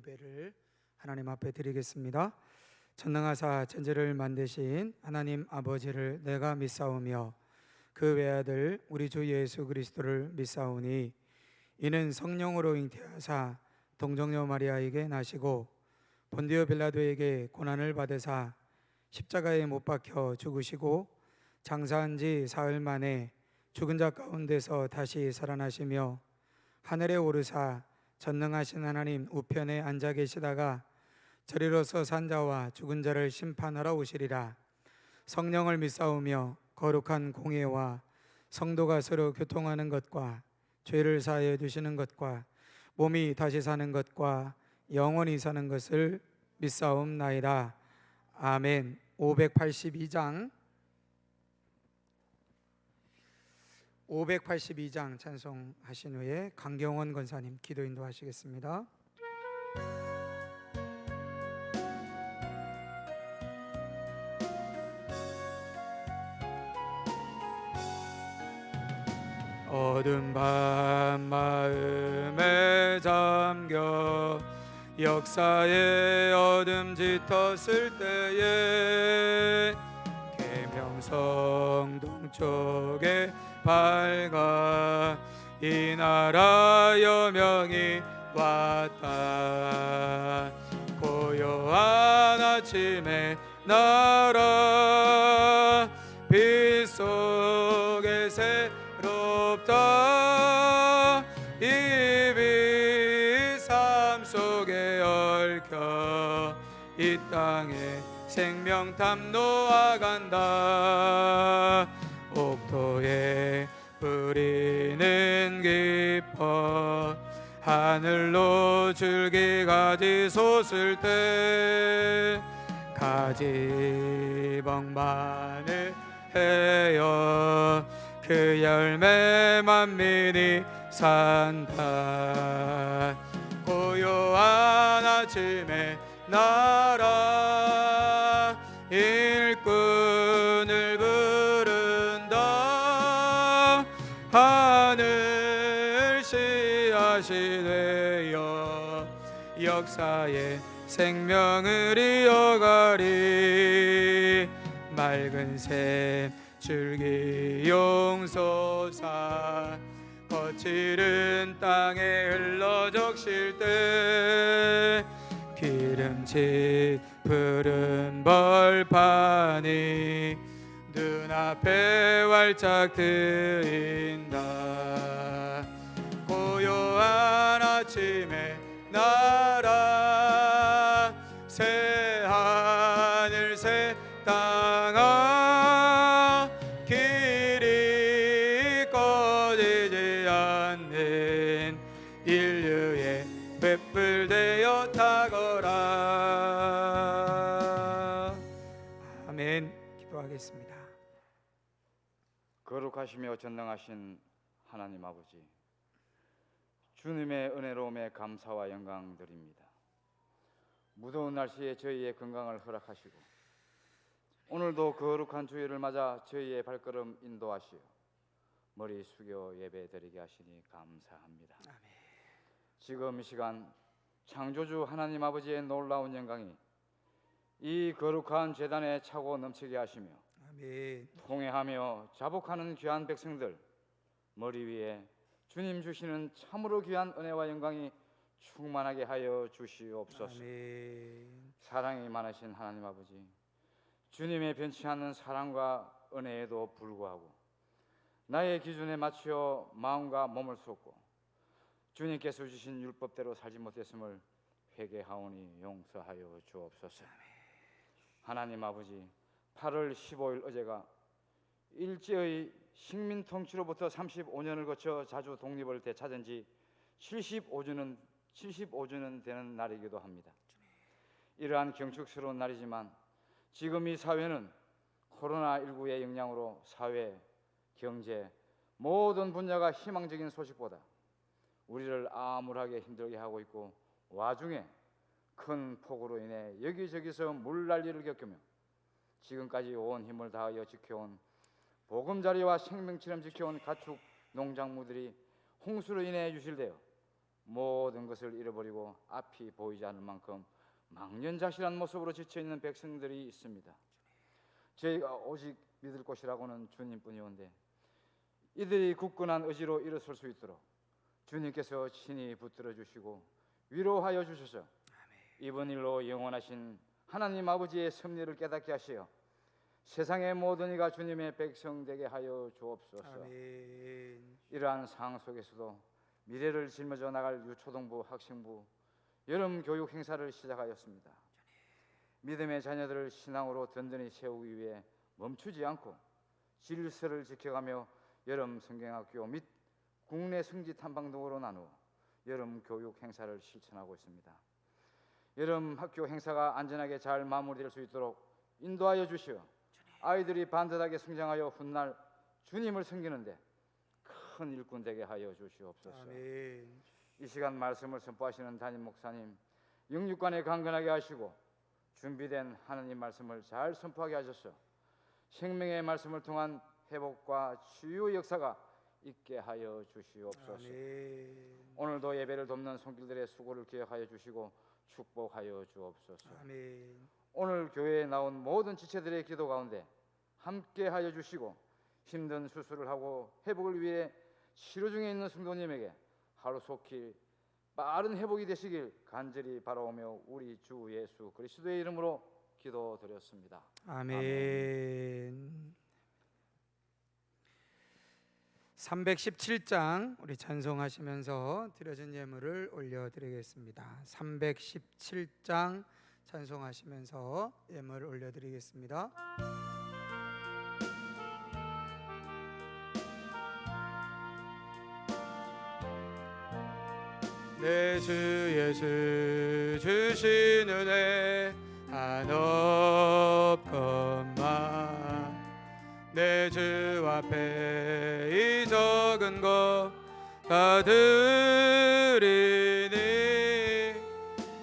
예배를 하나님 앞에 드리겠습니다. 전능하사 천지를 만드신 하나님 아버지를 내가 믿사오며 그 외아들 우리 주 예수 그리스도를 믿사오니 이는 성령으로 잉태하사 동정녀 마리아에게 나시고 본디오 빌라도에게 고난을 받으사 십자가에 못 박혀 죽으시고 장사한 지 사흘 만에 죽은 자 가운데서 다시 살아나시며 하늘에 오르사 전능하신 하나님 우편에 앉아 계시다가 저리로서 산 자와 죽은 자를 심판하러 오시리라. 성령을 믿사오며 거룩한 공예와 성도가 서로 교통하는 것과 죄를 사하여 주시는 것과 몸이 다시 사는 것과 영원히 사는 것을 믿사옵나이다. 아멘. 582장 찬송하신 후에 강경원 권사님 기도 인도하시겠습니다. 어두운 밤 마음에 잠겨 역사의 어둠 짙었을 때에 계명성 동쪽에 밝아 이 나라 여명이 왔다. 고요한 아침에 나라 빛 속에 새롭다. 이 빛 삶 속에 얽혀 이 땅에 생명탐 놓아간다. 옥토에 뿌리는 깊어 하늘로 줄기가지 솟을 때 가지 멍만을 헤어 그 열매 만민이 산다. 고요한 아침에 나라 일꾼을 부른다. 하늘 씨앗이 되어 역사의 생명을 이어가리. 맑은 샘 줄기 용솟아 거칠은 땅에 흘러 적실 때 기름진 푸른 벌판이 눈앞에 활짝 트인다. 고요한 아침에 나라 새 하늘 새 땅아 길이 꺼지지 않는 인류의 횃불 되어 타거라. 아멘. 기도하겠습니다. 거룩하시며 전능하신 하나님 아버지, 주님의 은혜로움에 감사와 영광 드립니다. 무더운 날씨에 저희의 건강을 허락하시고 오늘도 거룩한 주일을 맞아 저희의 발걸음 인도하시어 머리 숙여 예배드리게 하시니 감사합니다. 아멘. 지금 이 시간 창조주 하나님 아버지의 놀라운 영광이 이 거룩한 제단에 차고 넘치게 하시며 아멘. 통회하며 자복하는 귀한 백성들 머리 위에 주님 주시는 참으로 귀한 은혜와 영광이 충만하게 하여 주시옵소서. 아멘. 사랑이 많으신 하나님 아버지, 주님의 변치 않는 사랑과 은혜에도 불구하고 나의 기준에 맞추어 마음과 몸을 쏟고 주님께서 주신 율법대로 살지 못했음을 회개하오니 용서하여 주옵소서. 하나님 아버지, 8월 15일 어제가 일제의 식민 통치로부터 35년을 거쳐 자주 독립을 되찾은 지 75주년 되는 날이기도 합니다. 이러한 경축스러운 날이지만 지금 이 사회는 코로나19의 영향으로 사회, 경제 모든 분야가 희망적인 소식보다 우리를 암울하게 힘들게 하고 있고 와중에 큰 폭우로 인해 여기저기서 물난리를 겪으며 지금까지 온 힘을 다하여 지켜온 보금자리와 생명처럼 지켜온 가축 농작물들이 홍수로 인해 유실되어 모든 것을 잃어버리고 앞이 보이지 않을 만큼 망연자실한 모습으로 지쳐있는 백성들이 있습니다. 저희가 오직 믿을 곳이라고는 주님뿐이온데 이들이 굳건한 의지로 일어설 수 있도록 주님께서 친히 붙들어 주시고 위로하여 주셔서 이번 일로 영원하신 하나님 아버지의 섭리를 깨닫게 하시어 세상의 모든 이가 주님의 백성 되게 하여 주옵소서. 아멘. 이러한 상황 속에서도 미래를 짊어져 나갈 유초등부, 학생부 여름 교육 행사를 시작하였습니다. 믿음의 자녀들을 신앙으로 든든히 세우기 위해 멈추지 않고 질서를 지켜가며 여름 성경학교 및 국내 성지 탐방 등으로 나누어 여름 교육 행사를 실천하고 있습니다. 여름 학교 행사가 안전하게 잘 마무리될 수 있도록 인도하여 주시어 아이들이 반듯하게 성장하여 훗날 주님을 섬기는데 큰 일꾼 되게 하여 주시옵소서. 아멘. 이 시간 말씀을 선포하시는 담임 목사님 영육간에 강건하게 하시고 준비된 하나님 말씀을 잘 선포하게 하셔서 생명의 말씀을 통한 회복과 치유 역사가 있게 하여 주시옵소서. 아멘. 오늘도 예배를 돕는 손길들의 수고를 기억하여 주시고 축복하여 주옵소서. 아멘. 오늘 교회에 나온 모든 지체들의 기도 가운데 함께 하여 주시고 힘든 수술을 하고 회복을 위해 치료 중에 있는 성도님에게 하루속히 빠른 회복이 되시길 간절히 바라오며 우리 주 예수 그리스도의 이름으로 기도드렸습니다. 아멘. 317장 우리 찬송하시면서 드려진 예물을 올려드리겠습니다. 317장 찬송하시면서 예물을 올려드리겠습니다. 내 주 예수 주신 은혜 한없건만 내 주 앞에 이 적은 것 다 드리니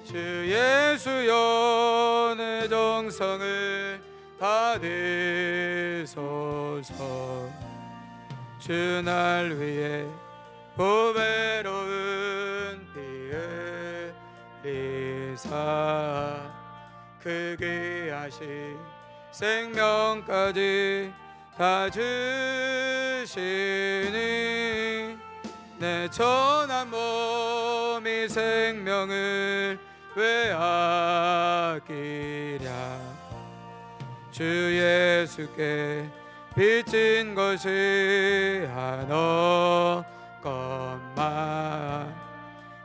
주 예수여 내 정성을 받으소서. 주 날 위해 고배로운 피 흘리사 그 귀하신 생명까지 다 주시니 내 천한 몸이 생명을 왜 아끼랴. 주 예수께 빚진 것이 한없건만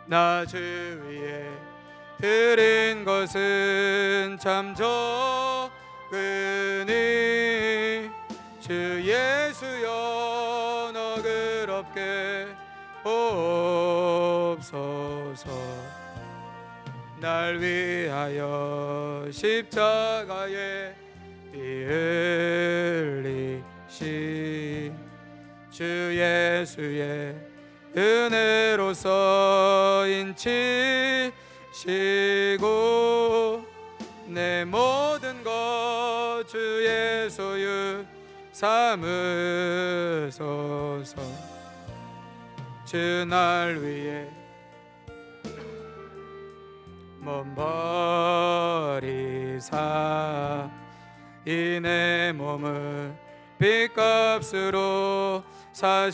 나 주 위에 드린 것은 참 적으니 주 예수여 너그럽게 보옵소서. 날 위하여 십자가에 피 흘리신 주 예수의 은혜로서 인치시고 내 모든 것 주의 소유 삼으소서. 주 날 위해 몸 버리사 이 내 몸을 빚값으로 사셨으니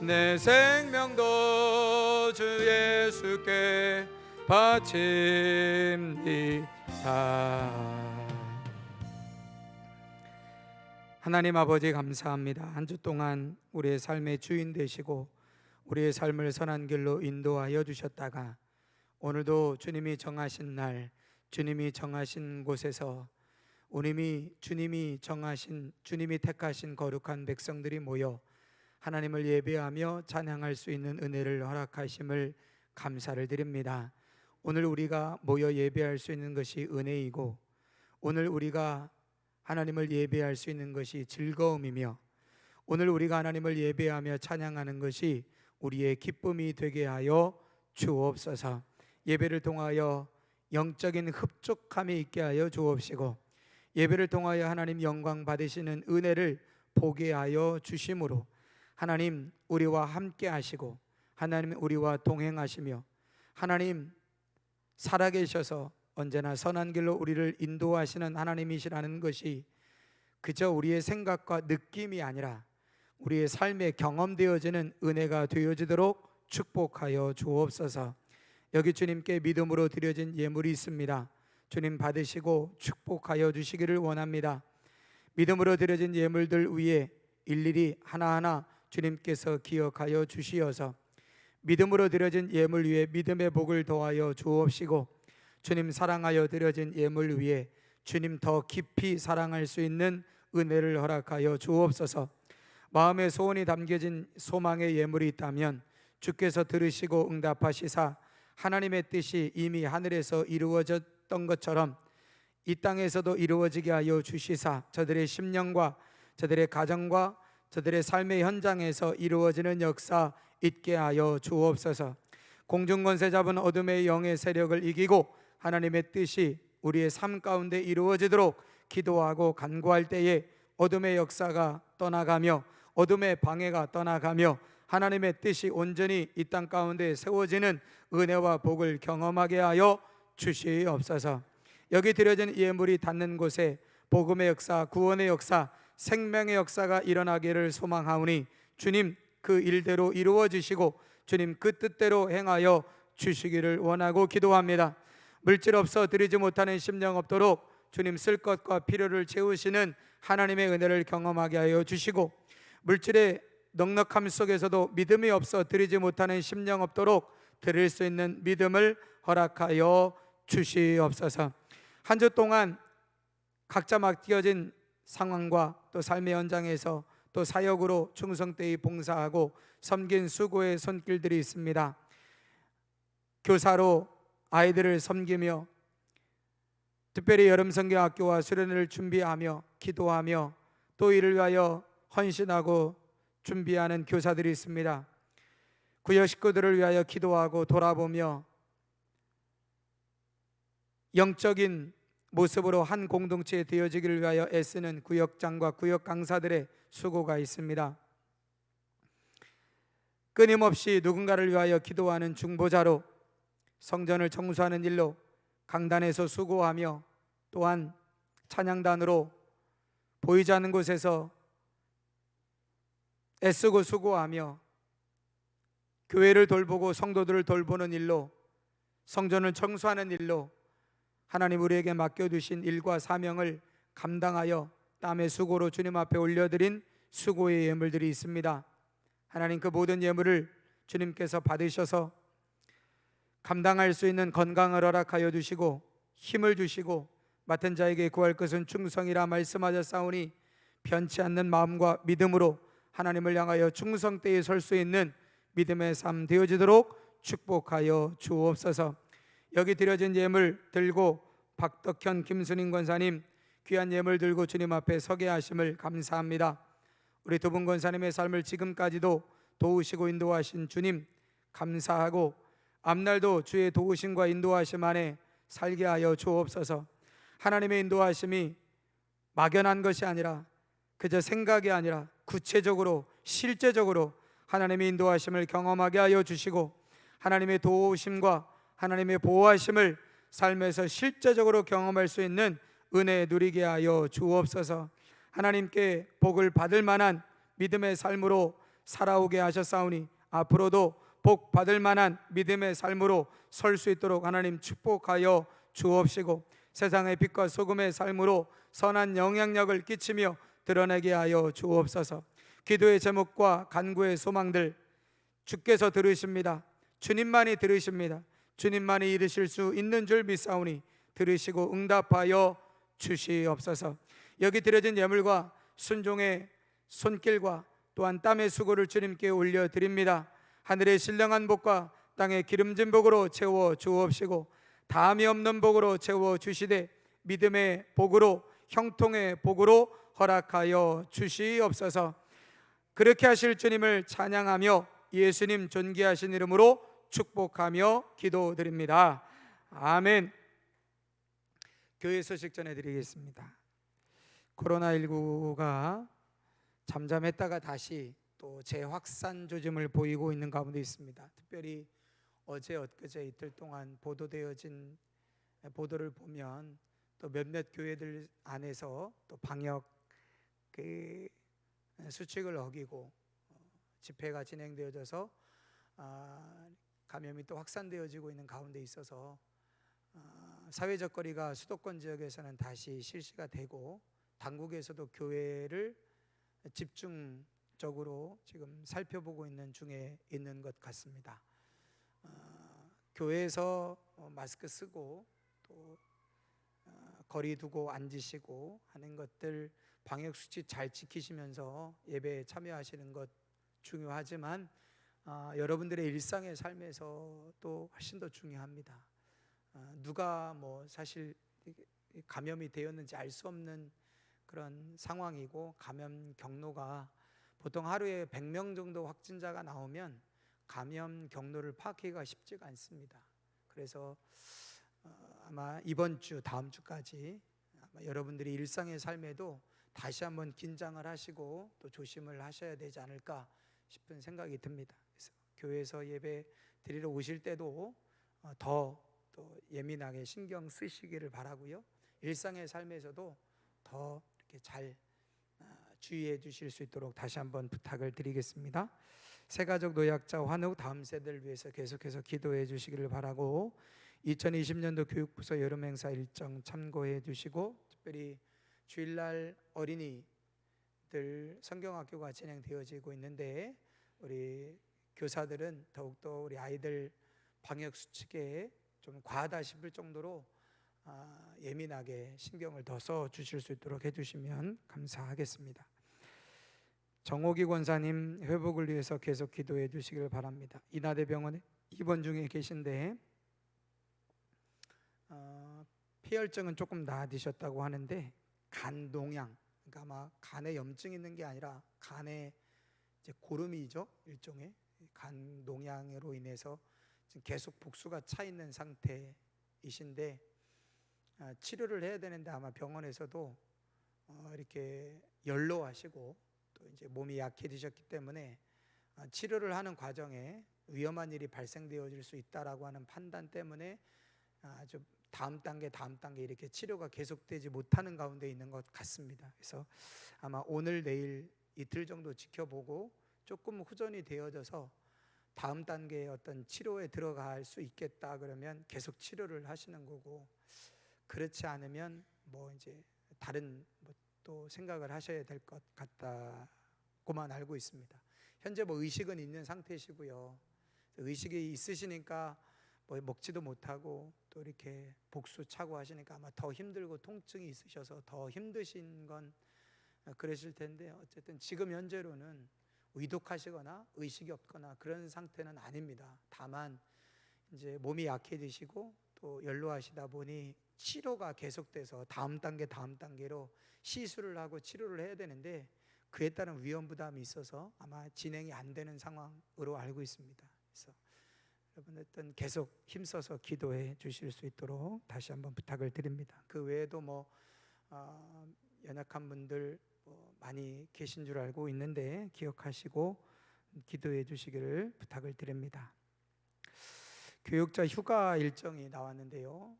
내 생명도 주 예수께 바칩니다. 하나님 아버지 감사합니다. 한 주 동안 우리의 삶의 주인 되시고 우리의 삶을 선한 길로 인도하여 주셨다가 오늘도 주님이 정하신 날, 주님이 정하신 곳에서 주님이 택하신 거룩한 백성들이 모여 하나님을 예배하며 찬양할 수 있는 은혜를 허락하심을 감사를 드립니다. 오늘 우리가 모여 예배할 수 있는 것이 은혜이고 오늘 우리가 하나님을 예배할 수 있는 것이 즐거움이며 오늘 우리가 하나님을 예배하며 찬양하는 것이 우리의 기쁨이 되게 하여 주옵소서. 예배를 통하여 영적인 흡족함이 있게 하여 주옵시고 예배를 통하여 하나님 영광 받으시는 은혜를 보게 하여 주심으로 하나님 우리와 함께 하시고 하나님 우리와 동행하시며 하나님 살아계셔서 언제나 선한 길로 우리를 인도하시는 하나님이시라는 것이 그저 우리의 생각과 느낌이 아니라 우리의 삶에 경험되어지는 은혜가 되어지도록 축복하여 주옵소서. 여기 주님께 믿음으로 드려진 예물이 있습니다. 주님 받으시고 축복하여 주시기를 원합니다. 믿음으로 드려진 예물들 위에 일일이 하나하나 주님께서 기억하여 주시어서 믿음으로 드려진 예물 위에 믿음의 복을 더하여 주옵시고 주님 사랑하여 드려진 예물 위에 주님 더 깊이 사랑할 수 있는 은혜를 허락하여 주옵소서. 마음의 소원이 담겨진 소망의 예물이 있다면 주께서 들으시고 응답하시사 하나님의 뜻이 이미 하늘에서 이루어졌던 것처럼 이 땅에서도 이루어지게 하여 주시사 저들의 심령과 저들의 가정과 저들의 삶의 현장에서 이루어지는 역사 있게 하여 주옵소서. 공중권세 잡은 어둠의 영의 세력을 이기고 하나님의 뜻이 우리의 삶 가운데 이루어지도록 기도하고 간구할 때에 어둠의 역사가 떠나가며 어둠의 방해가 떠나가며 하나님의 뜻이 온전히 이 땅 가운데 세워지는 은혜와 복을 경험하게 하여 주시옵소서. 여기 드려진 예물이 닿는 곳에 복음의 역사, 구원의 역사, 생명의 역사가 일어나기를 소망하오니 주님 그 일대로 이루어 주시고 주님 그 뜻대로 행하여 주시기를 원하고 기도합니다. 물질 없어 드리지 못하는 심령 없도록 주님 쓸 것과 필요를 채우시는 하나님의 은혜를 경험하게 하여 주시고 물질의 넉넉함 속에서도 믿음이 없어 드리지 못하는 심령 없도록 드릴 수 있는 믿음을 허락하여 주시옵소서. 한 주 동안 각자 맡겨진 상황과 또 삶의 현장에서 또 사역으로 충성되이 봉사하고 섬긴 수고의 손길들이 있습니다. 교사로 아이들을 섬기며 특별히 여름성경학교와 수련회를 준비하며 기도하며 또 이를 위하여 헌신하고 준비하는 교사들이 있습니다. 구역 식구들을 위하여 기도하고 돌아보며 영적인 모습으로 한 공동체에 되어지기를 위하여 애쓰는 구역장과 구역 강사들의 수고가 있습니다. 끊임없이 누군가를 위하여 기도하는 중보자로 성전을 청소하는 일로 강단에서 수고하며 또한 찬양단으로 보이지 않는 곳에서 애쓰고 수고하며 교회를 돌보고 성도들을 돌보는 일로 성전을 청소하는 일로 하나님 우리에게 맡겨두신 일과 사명을 감당하여 땀의 수고로 주님 앞에 올려드린 수고의 예물들이 있습니다. 하나님 그 모든 예물을 주님께서 받으셔서 감당할 수 있는 건강을 허락하여 주시고 힘을 주시고 맡은 자에게 구할 것은 충성이라 말씀하셨사오니 변치 않는 마음과 믿음으로 하나님을 향하여 충성되이 설 수 있는 믿음의 삶 되어지도록 축복하여 주옵소서. 여기 드려진 예물 들고 박덕현 김순인 권사님 귀한 예물 들고 주님 앞에 서게 하심을 감사합니다. 우리 두 분 권사님의 삶을 지금까지도 도우시고 인도하신 주님 감사하고 앞날도 주의 도우심과 인도하심 안에 살게 하여 주옵소서. 하나님의 인도하심이 막연한 것이 아니라 그저 생각이 아니라 구체적으로 실제적으로 하나님의 인도하심을 경험하게 하여 주시고 하나님의 도우심과 하나님의 보호하심을 삶에서 실제적으로 경험할 수 있는 은혜 누리게 하여 주옵소서. 하나님께 복을 받을 만한 믿음의 삶으로 살아오게 하셨사오니 앞으로도 복 받을 만한 믿음의 삶으로 설 수 있도록 하나님 축복하여 주옵시고 세상의 빛과 소금의 삶으로 선한 영향력을 끼치며 드러내게 하여 주옵소서. 기도의 제목과 간구의 소망들 주께서 들으십니다. 주님만이 들으십니다. 주님만이 이루실 수 있는 줄 믿사오니 들으시고 응답하여 주시옵소서. 여기 드려진 예물과 순종의 손길과 또한 땀의 수고를 주님께 올려드립니다. 하늘의 신령한 복과 땅의 기름진 복으로 채워 주옵시고 다함이 없는 복으로 채워 주시되 믿음의 복으로 형통의 복으로 허락하여 주시옵소서. 그렇게 하실 주님을 찬양하며 예수님 존귀하신 이름으로 축복하며 기도드립니다. 아멘. 교회 소식 전해드리겠습니다. 코로나19가 잠잠했다가 다시 또 재확산 조짐을 보이고 있는 가운데 있습니다. 특별히 어제 엊그제 이틀 동안 보도되어진 보도를 보면 또 몇몇 교회들 안에서 또 방역 수칙을 어기고 집회가 진행되어져서 감염이 또 확산되어지고 있는 가운데 있어서 사회적 거리가 수도권 지역에서는 다시 실시가 되고 당국에서도 교회를 집중적으로 지금 살펴보고 있는 중에 있는 것 같습니다. 교회에서 마스크 쓰고 또 거리 두고 앉으시고 하는 것들 방역 수칙 잘 지키시면서 예배에 참여하시는 것 중요하지만 여러분들의 일상의 삶에서 또 훨씬 더 중요합니다. 누가 뭐 사실 감염이 되었는지 알 수 없는 그런 상황이고 감염 경로가 보통 하루에 100명 정도 확진자가 나오면 감염 경로를 파악하기가 쉽지가 않습니다. 그래서 아마 이번 주 다음 주까지 아마 여러분들이 일상의 삶에도 다시 한번 긴장을 하시고 또 조심을 하셔야 되지 않을까 싶은 생각이 듭니다. 그래서 교회에서 예배 드리러 오실 때도 더 또 예민하게 신경 쓰시기를 바라고요. 일상의 삶에서도 더 이렇게 잘 주의해 주실 수 있도록 다시 한번 부탁을 드리겠습니다. 새가족 노약자 환우 다음 세대를 위해서 계속해서 기도해 주시기를 바라고 2020년도 교육부서 여름 행사 일정 참고해 주시고 특별히 주일날 어린이들 성경학교가 진행되어지고 있는데 우리 교사들은 더욱더 우리 아이들 방역 수칙에 좀 과하다 싶을 정도로 예민하게 신경을 더 써 주실 수 있도록 해주시면 감사하겠습니다. 정옥희 권사님 회복을 위해서 계속 기도해 주시길 바랍니다. 인하대병원에 입원 중에 계신데 폐혈증은 조금 나아지셨다고 하는데 간 농양, 그러니까 아마 간에 염증이 있는 게 아니라 간에 이제 고름이죠, 일종의 간 농양으로 인해서 지금 계속 복수가 차 있는 상태이신데 치료를 해야 되는데 아마 병원에서도 이렇게 연로하시고 또 이제 몸이 약해지셨기 때문에 치료를 하는 과정에 위험한 일이 발생되어질 수 있다라고 하는 판단 때문에 아주 다음 단계 이렇게 치료가 계속되지 못하는 가운데 있는 것 같습니다. 그래서 아마 오늘 내일 이틀 정도 지켜보고 조금 후전이 되어져서 다음 단계의 어떤 치료에 들어갈 수 있겠다 그러면 계속 치료를 하시는 거고, 그렇지 않으면 뭐 이제 다른 뭐 또 생각을 하셔야 될 것 같다고만 알고 있습니다. 현재 뭐 의식은 있는 상태시고요. 의식이 있으시니까 뭐 먹지도 못하고 또 이렇게 복수 차고 하시니까 아마 더 힘들고 통증이 있으셔서 더 힘드신 건 그러실 텐데, 어쨌든 지금 현재로는 위독하시거나 의식이 없거나 그런 상태는 아닙니다. 다만 이제 몸이 약해지시고 또 연로하시다 보니 치료가 계속돼서 다음 단계로 시술을 하고 치료를 해야 되는데 그에 따른 위험 부담이 있어서 아마 진행이 안 되는 상황으로 알고 있습니다. 그래서 여러분 어떤 계속 힘써서 기도해 주실 수 있도록 다시 한번 부탁을 드립니다. 그 외에도 뭐 연약한 분들 많이 계신 줄 알고 있는데 기억하시고 기도해 주시기를 부탁을 드립니다. 교육자 휴가 일정이 나왔는데요.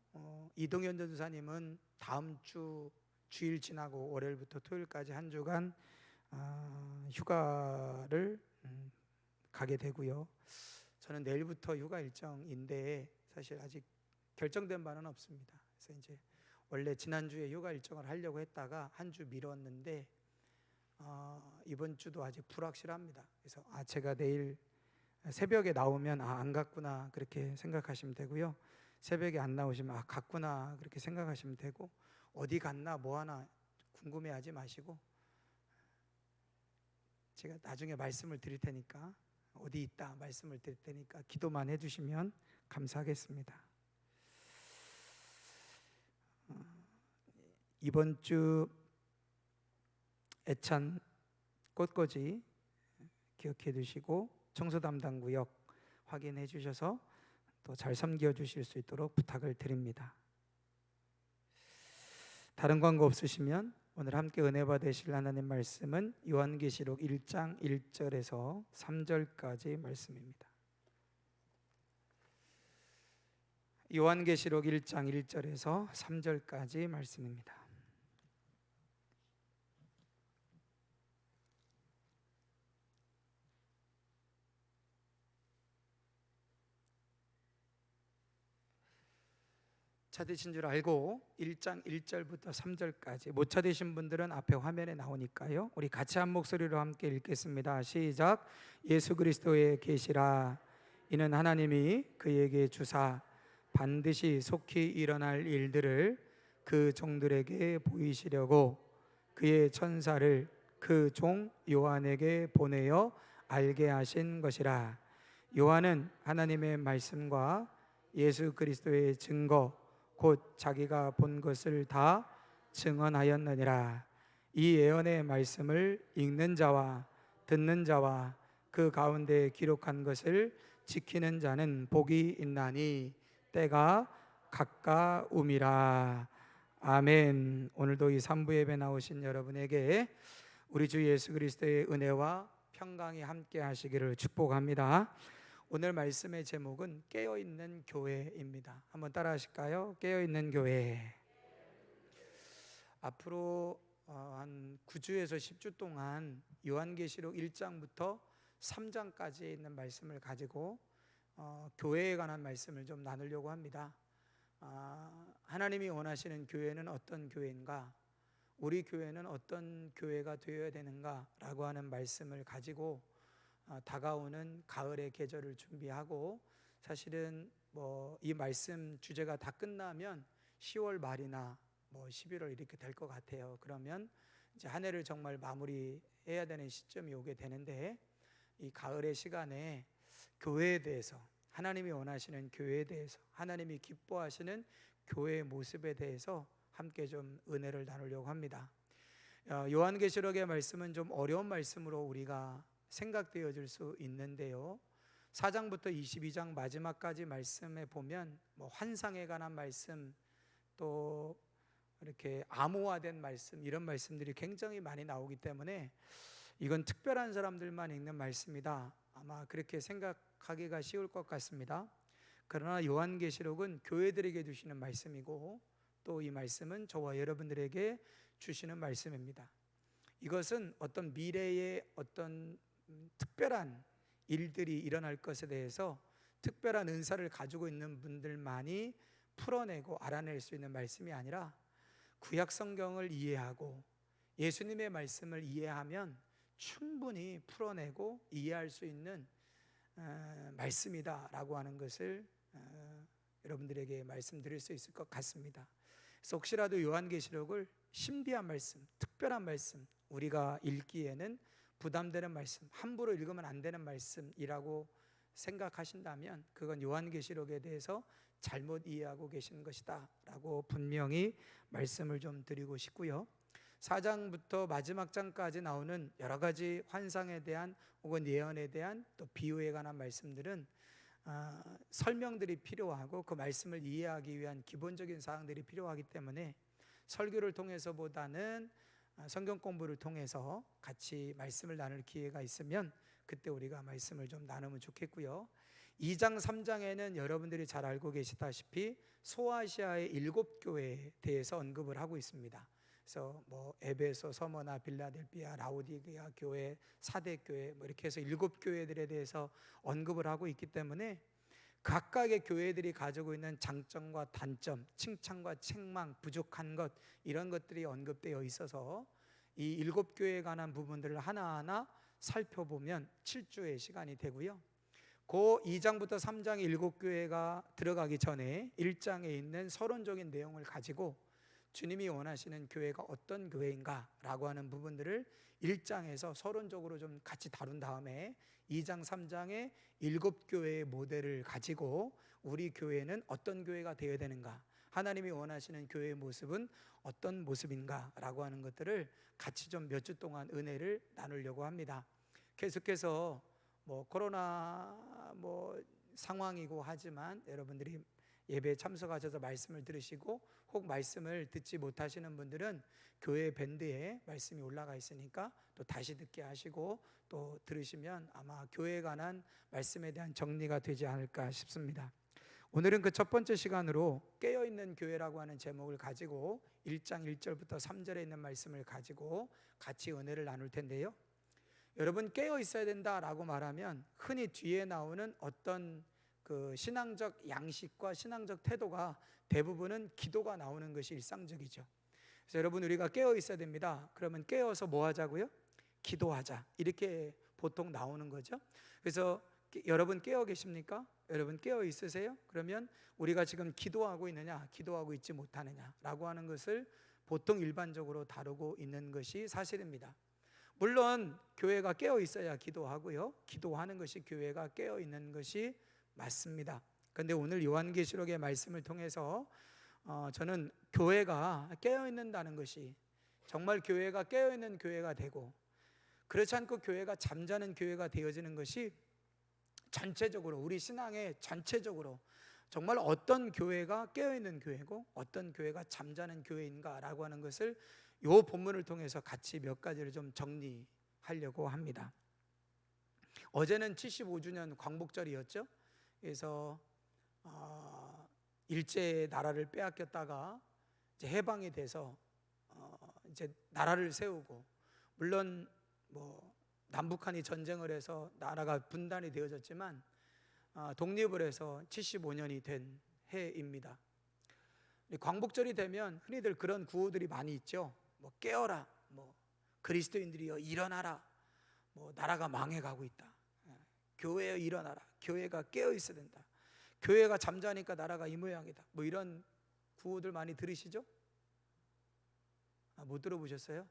이동현 전도사님은 다음 주 주일 지나고 월요일부터 토요일까지 한 주간 휴가를 가게 되고요. 저는 내일부터 휴가 일정인데 사실 아직 결정된 바는 없습니다. 그래서 이제 원래 지난주에 휴가 일정을 하려고 했다가 한 주 미뤘는데 이번 주도 아직 불확실합니다. 그래서 제가 내일 새벽에 나오면 안 갔구나 그렇게 생각하시면 되고요. 새벽에 안 나오시면 갔구나 그렇게 생각하시면 되고, 어디 갔나 뭐 하나 궁금해하지 마시고 제가 나중에 말씀을 드릴 테니까 어디 있다 말씀을 드릴 테니까 기도만 해주시면 감사하겠습니다. 이번 주 애찬 꽃꽂이 기억해 두시고 청소 담당 구역 확인해 주셔서 또 잘 섬겨 주실 수 있도록 부탁을 드립니다. 다른 광고 없으시면 오늘 함께 은혜 받으실 하나님 말씀은 요한계시록 1장 1절에서 3절까지 말씀입니다. 요한계시록 1장 1절에서 3절까지 말씀입니다. 찾으신 줄 알고 1장 1절부터 3절까지, 못 찾으신 분들은 앞에 화면에 나오니까요, 우리 같이 한 목소리로 함께 읽겠습니다. 시작. 예수 그리스도의 계시라. 이는 하나님이 그에게 주사 반드시 속히 일어날 일들을 그 종들에게 보이시려고 그의 천사를 그 종 요한에게 보내어 알게 하신 것이라. 요한은 하나님의 말씀과 예수 그리스도의 증거 곧 자기가 본 것을 다 증언하였느니라. 이 예언의 말씀을 읽는 자와 듣는 자와 그 가운데 기록한 것을 지키는 자는 복이 있나니 때가 가까움이라. 아멘. 오늘도 이 3부 예배 나오신 여러분에게 우리 주 예수 그리스도의 은혜와 평강이 함께 하시기를 축복합니다. 오늘 말씀의 제목은 깨어있는 교회입니다. 한번 따라 하실까요? 깨어있는 교회. 앞으로 한 9주에서 10주 동안 요한계시록 1장부터 3장까지 있는 말씀을 가지고 교회에 관한 말씀을 좀 나누려고 합니다. 하나님이 원하시는 교회는 어떤 교회인가? 우리 교회는 어떤 교회가 되어야 되는가라고 하는 말씀을 가지고 다가오는 가을의 계절을 준비하고, 사실은 이 말씀 주제가 다 끝나면 10월 말이나 11월 이렇게 될 것 같아요. 그러면 이제 한 해를 정말 마무리해야 되는 시점이 오게 되는데, 이 가을의 시간에 교회에 대해서, 하나님이 원하시는 교회에 대해서, 하나님이 기뻐하시는 교회의 모습에 대해서 함께 좀 은혜를 나누려고 합니다. 요한계시록의 말씀은 좀 어려운 말씀으로 우리가 생각되어질 수 있는데요, 4장부터 22장 마지막까지 말씀에 보면 환상에 관한 말씀, 또 이렇게 암호화된 말씀, 이런 말씀들이 굉장히 많이 나오기 때문에 이건 특별한 사람들만 읽는 말씀이다, 아마 그렇게 생각하기가 쉬울 것 같습니다. 그러나 요한계시록은 교회들에게 주시는 말씀이고, 또 이 말씀은 저와 여러분들에게 주시는 말씀입니다. 이것은 어떤 미래의 어떤 특별한 일들이 일어날 것에 대해서 특별한 은사를 가지고 있는 분들만이 풀어내고 알아낼 수 있는 말씀이 아니라, 구약 성경을 이해하고 예수님의 말씀을 이해하면 충분히 풀어내고 이해할 수 있는 말씀이다라고 하는 것을 여러분들에게 말씀드릴 수 있을 것 같습니다. 그래서 혹시라도 요한계시록을 신비한 말씀, 특별한 말씀, 우리가 읽기에는 부담되는 말씀, 함부로 읽으면 안 되는 말씀이라고 생각하신다면 그건 요한계시록에 대해서 잘못 이해하고 계시는 것이다 라고 분명히 말씀을 좀 드리고 싶고요, 4장부터 마지막 장까지 나오는 여러 가지 환상에 대한 혹은 예언에 대한 또 비유에 관한 말씀들은 설명들이 필요하고 그 말씀을 이해하기 위한 기본적인 사항들이 필요하기 때문에 설교를 통해서보다는 성경 공부를 통해서 같이 말씀을 나눌 기회가 있으면 그때 우리가 말씀을 좀 나누면 좋겠고요, 2장 3장에는 여러분들이 잘 알고 계시다시피 소아시아의 7교회에 대해서 언급을 하고 있습니다. 그래서 에베소, 서머나, 빌라델비아, 라오디게아 교회, 사대 교회 이렇게 해서 7교회들에 대해서 언급을 하고 있기 때문에 각각의 교회들이 가지고 있는 장점과 단점, 칭찬과 책망, 부족한 것, 이런 것들이 언급되어 있어서 이 7교회에 관한 부분들을 하나하나 살펴보면 7주의 시간이 되고요, 그 2장부터 3장의 7교회가 들어가기 전에 1장에 있는 서론적인 내용을 가지고 주님이 원하시는 교회가 어떤 교회인가라고 하는 부분들을 1장에서 서론적으로 좀 같이 다룬 다음에 2장, 3장의 7교회의 모델을 가지고 우리 교회는 어떤 교회가 되어야 되는가, 하나님이 원하시는 교회의 모습은 어떤 모습인가라고 하는 것들을 같이 좀 몇 주 동안 은혜를 나누려고 합니다. 계속해서 코로나 상황이고 하지만 여러분들이 예배에 참석하셔서 말씀을 들으시고 혹 말씀을 듣지 못하시는 분들은 교회 밴드에 말씀이 올라가 있으니까 또 다시 듣게 하시고 또 들으시면 아마 교회에 관한 말씀에 대한 정리가 되지 않을까 싶습니다. 오늘은 그 첫 번째 시간으로 깨어있는 교회라고 하는 제목을 가지고 1장 1절부터 3절에 있는 말씀을 가지고 같이 은혜를 나눌 텐데요. 여러분, 깨어 있어야 된다라고 말하면 흔히 뒤에 나오는 어떤 그 신앙적 양식과 신앙적 태도가 대부분은 기도가 나오는 것이 일상적이죠. 그래서 여러분, 우리가 깨어 있어야 됩니다. 그러면 깨어서 뭐 하자고요? 기도하자, 이렇게 보통 나오는 거죠. 그래서 여러분 깨어 계십니까? 여러분 깨어 있으세요? 그러면 우리가 지금 기도하고 있느냐, 기도하고 있지 못하느냐라고 하는 것을 보통 일반적으로 다루고 있는 것이 사실입니다. 물론 교회가 깨어 있어야 기도하고요, 기도하는 것이 교회가 깨어 있는 것이 맞습니다. 그런데 오늘 요한계시록의 말씀을 통해서 저는 교회가 깨어 있는다는 것이 정말 교회가 깨어 있는 교회가 되고, 그렇지 않고 교회가 잠자는 교회가 되어지는 것이 전체적으로 우리 신앙의 전체적으로 정말 어떤 교회가 깨어있는 교회고 어떤 교회가 잠자는 교회인가라고 하는 것을 이 본문을 통해서 같이 몇 가지를 좀 정리하려고 합니다. 어제는 75주년 광복절이었죠. 그래서 일제 나라를 빼앗겼다가 이제 해방이 돼서 이제 나라를 세우고, 물론 뭐 남북한이 전쟁을 해서 나라가 분단이 되어졌지만 독립을 해서 75년이 된 해입니다. 광복절이 되면 흔히들 그런 구호들이 많이 있죠. 뭐 깨어라, 뭐 그리스도인들이여 일어나라, 뭐 나라가 망해가고 있다, 교회여 일어나라, 교회가 깨어 있어야 된다, 교회가 잠자니까 나라가 이 모양이다, 뭐 이런 구호들 많이 들으시죠? 못 들어보셨어요?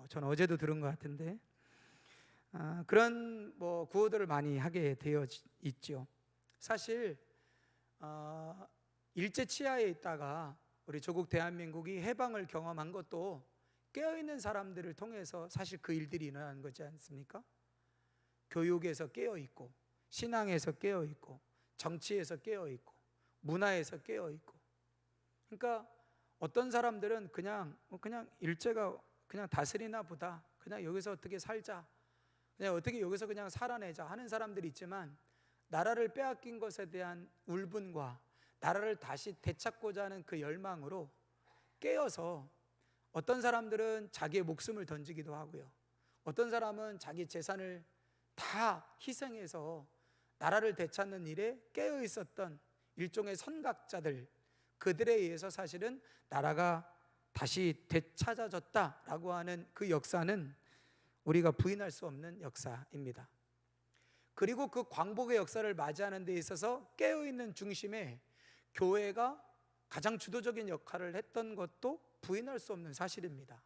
전 어제도 들은 것 같은데 그런 뭐 구호들을 많이 하게 되어 있죠. 사실 일제 치하에 있다가 우리 조국 대한민국이 해방을 경험한 것도 깨어있는 사람들을 통해서 사실 그 일들이 일어나는 거지 않습니까? 교육에서 깨어있고, 신앙에서 깨어있고, 정치에서 깨어있고, 문화에서 깨어있고. 그러니까 어떤 사람들은 그냥 일제가 그냥 다스리나 보다, 그냥 여기서 어떻게 살자, 그냥 어떻게 여기서 그냥 살아내자 하는 사람들이 있지만, 나라를 빼앗긴 것에 대한 울분과 나라를 다시 되찾고자 하는 그 열망으로 깨어서 어떤 사람들은 자기의 목숨을 던지기도 하고요, 어떤 사람은 자기 재산을 다 희생해서 나라를 되찾는 일에 깨어 있었던 일종의 선각자들, 그들에 의해서 사실은 나라가 다시 되찾아졌다라고 하는 그 역사는 우리가 부인할 수 없는 역사입니다. 그리고 그 광복의 역사를 맞이하는 데 있어서 깨어있는 중심에 교회가 가장 주도적인 역할을 했던 것도 부인할 수 없는 사실입니다.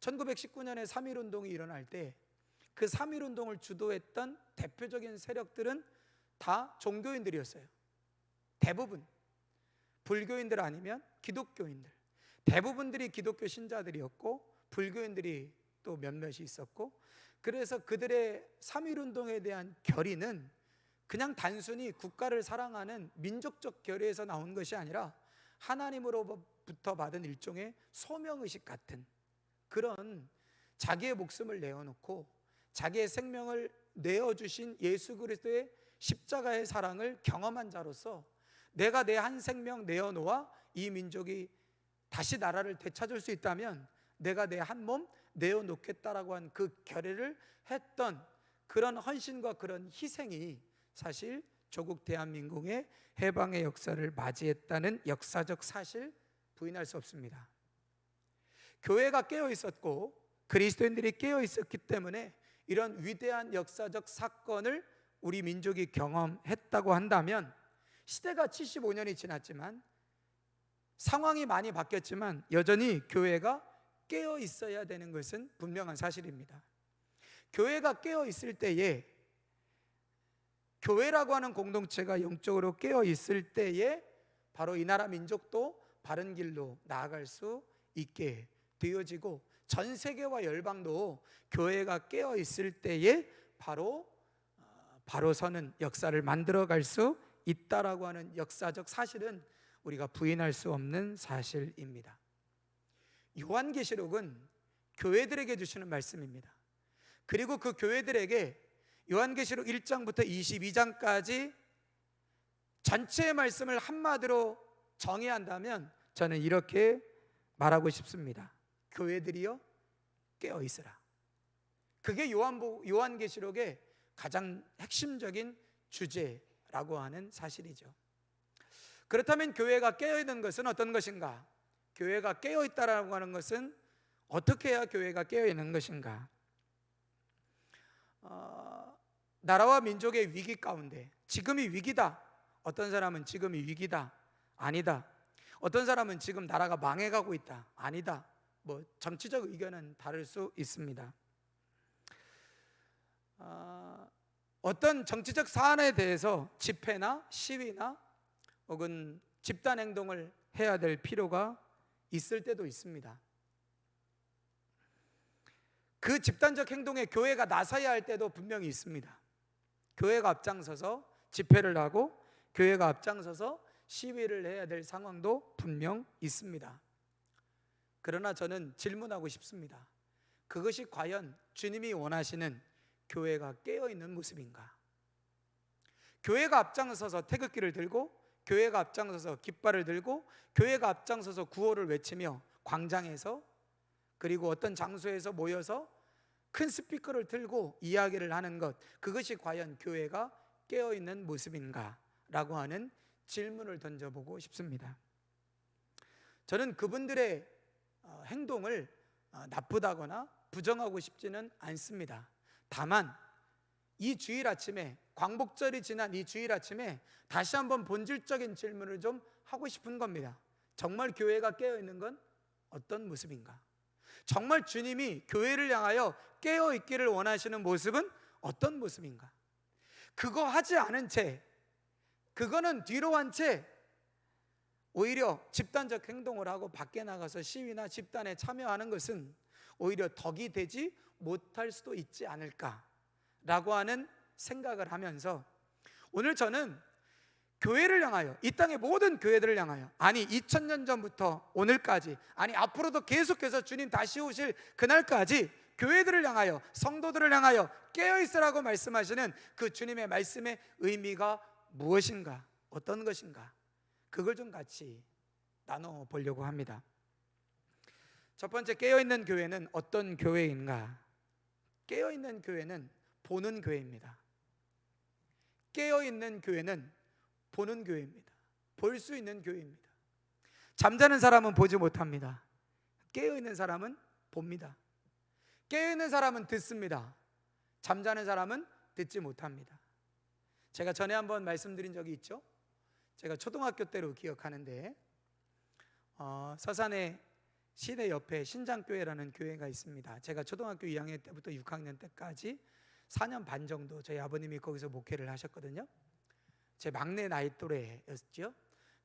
1919년에 3.1운동이 일어날 때 그 3.1운동을 주도했던 대표적인 세력들은 다 종교인들이었어요. 대부분 불교인들 아니면 기독교인들, 대부분들이 기독교 신자들이었고 불교인들이 또 몇몇이 있었고, 그래서 그들의 3.1운동에 대한 결의는 그냥 단순히 국가를 사랑하는 민족적 결의에서 나온 것이 아니라 하나님으로부터 받은 일종의 소명의식 같은 그런, 자기의 목숨을 내어놓고 자기의 생명을 내어주신 예수 그리스도의 십자가의 사랑을 경험한 자로서 내가 내 한 생명 내어놓아 이 민족이 다시 나라를 되찾을 수 있다면 내가 내 한 몸 내어놓겠다라고 한 그 결의를 했던 그런 헌신과 그런 희생이 사실 조국 대한민국의 해방의 역사를 맞이했다는 역사적 사실, 부인할 수 없습니다. 교회가 깨어 있었고 그리스도인들이 깨어 있었기 때문에 이런 위대한 역사적 사건을 우리 민족이 경험했다고 한다면, 시대가 75년이 지났지만 상황이 많이 바뀌었지만 여전히 교회가 깨어 있어야 되는 것은 분명한 사실입니다. 교회가 깨어 있을 때에, 교회라고 하는 공동체가 영적으로 깨어 있을 때에 바로 이 나라 민족도 바른 길로 나아갈 수 있게 되어지고, 전 세계와 열방도 교회가 깨어 있을 때에 바로 서는 역사를 만들어 갈 수 있다라고 하는 역사적 사실은 우리가 부인할 수 없는 사실입니다. 요한계시록은 교회들에게 주시는 말씀입니다. 그리고 그 교회들에게 요한계시록 1장부터 22장까지 전체의 말씀을 한마디로 정의해야 한다면 저는 이렇게 말하고 싶습니다. 교회들이여 깨어 있으라. 그게 요한계시록의 가장 핵심적인 주제라고 하는 사실이죠. 그렇다면 교회가 깨어 있는 것은 어떤 것인가? 교회가 깨어 있다라고 하는 것은 어떻게 해야 교회가 깨어 있는 것인가? 나라와 민족의 위기 가운데 지금이 위기다. 어떤 사람은 지금이 위기다. 아니다. 어떤 사람은 지금 나라가 망해가고 있다. 아니다. 뭐 정치적 의견은 다를 수 있습니다. 어떤 정치적 사안에 대해서 집회나 시위나 혹은 집단 행동을 해야 될 필요가 있을 때도 있습니다. 그 집단적 행동에 교회가 나서야 할 때도 분명히 있습니다. 교회가 앞장서서 집회를 하고 교회가 앞장서서 시위를 해야 될 상황도 분명 있습니다. 그러나 저는 질문하고 싶습니다. 그것이 과연 주님이 원하시는 교회가 깨어있는 모습인가? 교회가 앞장서서 태극기를 들고 교회가 앞장서서 깃발을 들고 교회가 앞장서서 구호를 외치며 광장에서 그리고 어떤 장소에서 모여서 큰 스피커를 들고 이야기를 하는 것, 그것이 과연 교회가 깨어있는 모습인가? 라고 하는 질문을 던져보고 싶습니다. 저는 그분들의 행동을 나쁘다거나 부정하고 싶지는 않습니다. 다만 이 주일 아침에, 광복절이 지난 이 주일 아침에 다시 한번 본질적인 질문을 좀 하고 싶은 겁니다. 정말 교회가 깨어있는 건 어떤 모습인가? 정말 주님이 교회를 향하여 깨어있기를 원하시는 모습은 어떤 모습인가? 그거 하지 않은 채, 그거는 뒤로 한 채 오히려 집단적 행동을 하고 밖에 나가서 시위나 집단에 참여하는 것은 오히려 덕이 되지 못할 수도 있지 않을까라고 하는 생각을 하면서 오늘 저는 교회를 향하여, 이 땅의 모든 교회들을 향하여, 아니 2000년 전부터 오늘까지, 아니 앞으로도 계속해서 주님 다시 오실 그날까지 교회들을 향하여, 성도들을 향하여 깨어있으라고 말씀하시는 그 주님의 말씀의 의미가 무엇인가, 어떤 것인가, 그걸 좀 같이 나눠보려고 합니다. 첫 번째, 깨어있는 교회는 어떤 교회인가? 깨어있는 교회는 보는 교회입니다. 깨어있는 교회는 보는 교회입니다. 볼 수 있는 교회입니다. 잠자는 사람은 보지 못합니다. 깨어있는 사람은 봅니다. 깨어있는 사람은 듣습니다. 잠자는 사람은 듣지 못합니다. 제가 전에 한번 말씀드린 적이 있죠. 제가 초등학교 때로 기억하는데 서산의 시내 옆에 신장교회라는 교회가 있습니다. 제가 초등학교 2학년 때부터 6학년 때까지 4년 반 정도 저희 아버님이 거기서 목회를 하셨거든요. 제 막내 나이 또래였죠.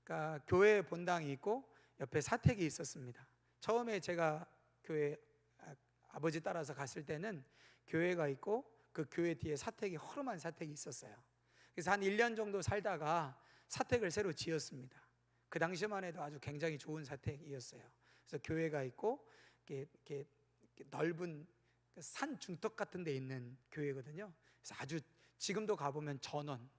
그러니까 교회 본당이 있고 옆에 사택이 있었습니다. 처음에 제가 교회 아버지 따라서 갔을 때는 교회가 있고 그 교회 뒤에 사택이, 허름한 사택이 있었어요. 그래서 한 1년 정도 살다가 사택을 새로 지었습니다. 그 당시만 해도 아주 굉장히 좋은 사택이었어요. 그래서 교회가 있고 이렇게 넓은 산 중턱 같은 데 있는 교회거든요. 그래서 아주 지금도 가보면 전원,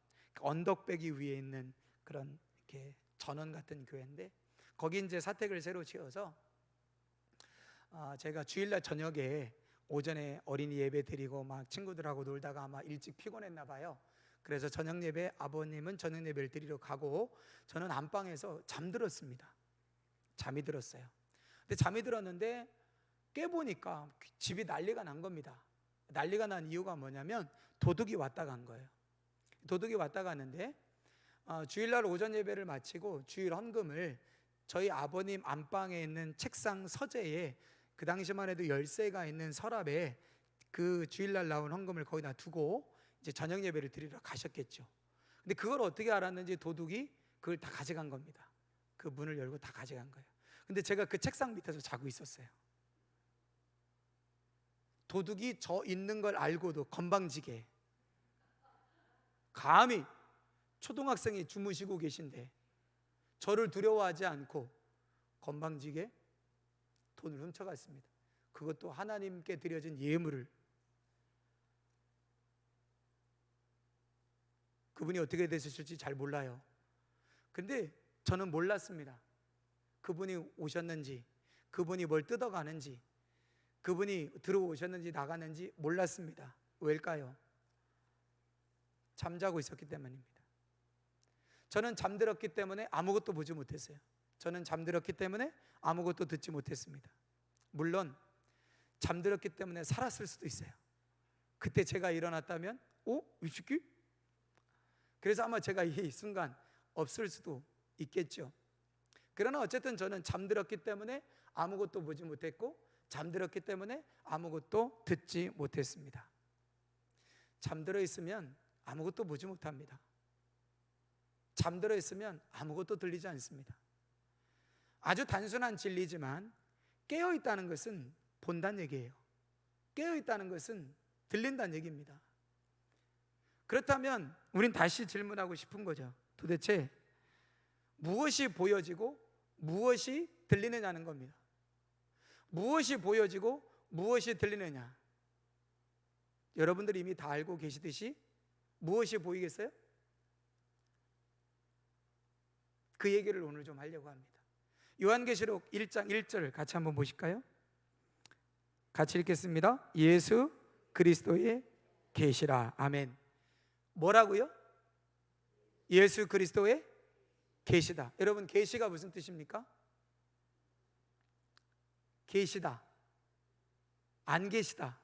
언덕배기 위에 있는 그런 이렇게 전원 같은 교회인데, 거기 이제 사택을 새로 지어서 제가 주일날 저녁에 오전에 어린이 예배 드리고 막 친구들하고 놀다가 아마 일찍 피곤했나 봐요. 그래서 저녁 예배, 아버님은 저녁 예배를 드리러 가고 저는 안방에서 잠들었습니다. 잠이 들었어요. 근데 잠이 들었는데 깨보니까 집이 난리가 난 겁니다. 난리가 난 이유가 뭐냐면 도둑이 왔다 간 거예요. 도둑이 왔다 갔는데 주일날 오전 예배를 마치고 주일 헌금을 저희 아버님 안방에 있는 책상 서재에, 그 당시만 해도 열쇠가 있는 서랍에 그 주일날 나온 헌금을 거기다 두고 이제 저녁 예배를 드리러 가셨겠죠. 근데 그걸 어떻게 알았는지 도둑이 그걸 다 가져간 겁니다. 그 문을 열고 다 가져간 거예요. 근데 제가 그 책상 밑에서 자고 있었어요. 도둑이 저 있는 걸 알고도 건방지게 감히 초등학생이 주무시고 계신데 저를 두려워하지 않고 건방지게 돈을 훔쳐갔습니다. 그것도 하나님께 드려진 예물을. 그분이 어떻게 되셨을지 잘 몰라요. 근데 저는 몰랐습니다. 그분이 오셨는지, 그분이 뭘 뜯어가는지, 그분이 들어오셨는지 나가는지 몰랐습니다. 왜일까요? 잠자고 있었기 때문입니다. 저는 잠들었기 때문에 아무것도 보지 못했어요. 저는 잠들었기 때문에 아무것도 듣지 못했습니다. 물론 잠들었기 때문에 살았을 수도 있어요. 그때 제가 일어났다면 이 새끼? 그래서 아마 제가 이 순간 없을 수도 있겠죠. 그러나 어쨌든 저는 잠들었기 때문에 아무것도 보지 못했고, 잠들었기 때문에 아무것도 듣지 못했습니다. 잠들어 있으면 아무것도 보지 못합니다. 잠들어 있으면 아무것도 들리지 않습니다. 아주 단순한 진리지만 깨어 있다는 것은 본다는 얘기예요. 깨어 있다는 것은 들린다는 얘기입니다. 그렇다면 우린 다시 질문하고 싶은 거죠. 도대체 무엇이 보여지고 무엇이 들리느냐는 겁니다. 무엇이 보여지고 무엇이 들리느냐. 여러분들이 이미 다 알고 계시듯이 무엇이 보이겠어요? 그 얘기를 오늘 좀 하려고 합니다. 요한계시록 1장 1절 같이 한번 보실까요? 같이 읽겠습니다. 예수 그리스도의 계시라. 아멘. 뭐라고요? 예수 그리스도의 계시다. 여러분, 계시가 무슨 뜻입니까? 계시다. 안 계시다.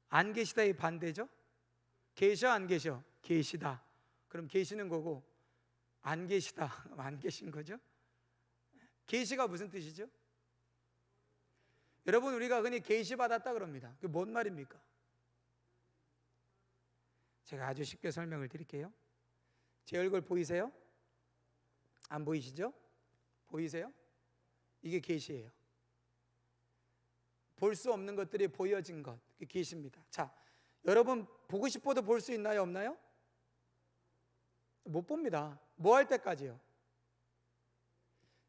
안 계시다의 반대죠? 계셔 안 계셔? 계시다. 그럼 계시는 거고, 안 계시다 안 계신 거죠? 계시가 무슨 뜻이죠? 여러분, 우리가 흔히 계시 받았다 그럽니다. 그게 뭔 말입니까? 제가 아주 쉽게 설명을 드릴게요. 제 얼굴 보이세요? 안 보이시죠? 보이세요? 이게 계시예요. 볼 수 없는 것들이 보여진 것, 그게 계시입니다. 자, 여러분 보고 싶어도 볼 수 있나요, 없나요? 못 봅니다. 뭐 할 때까지요?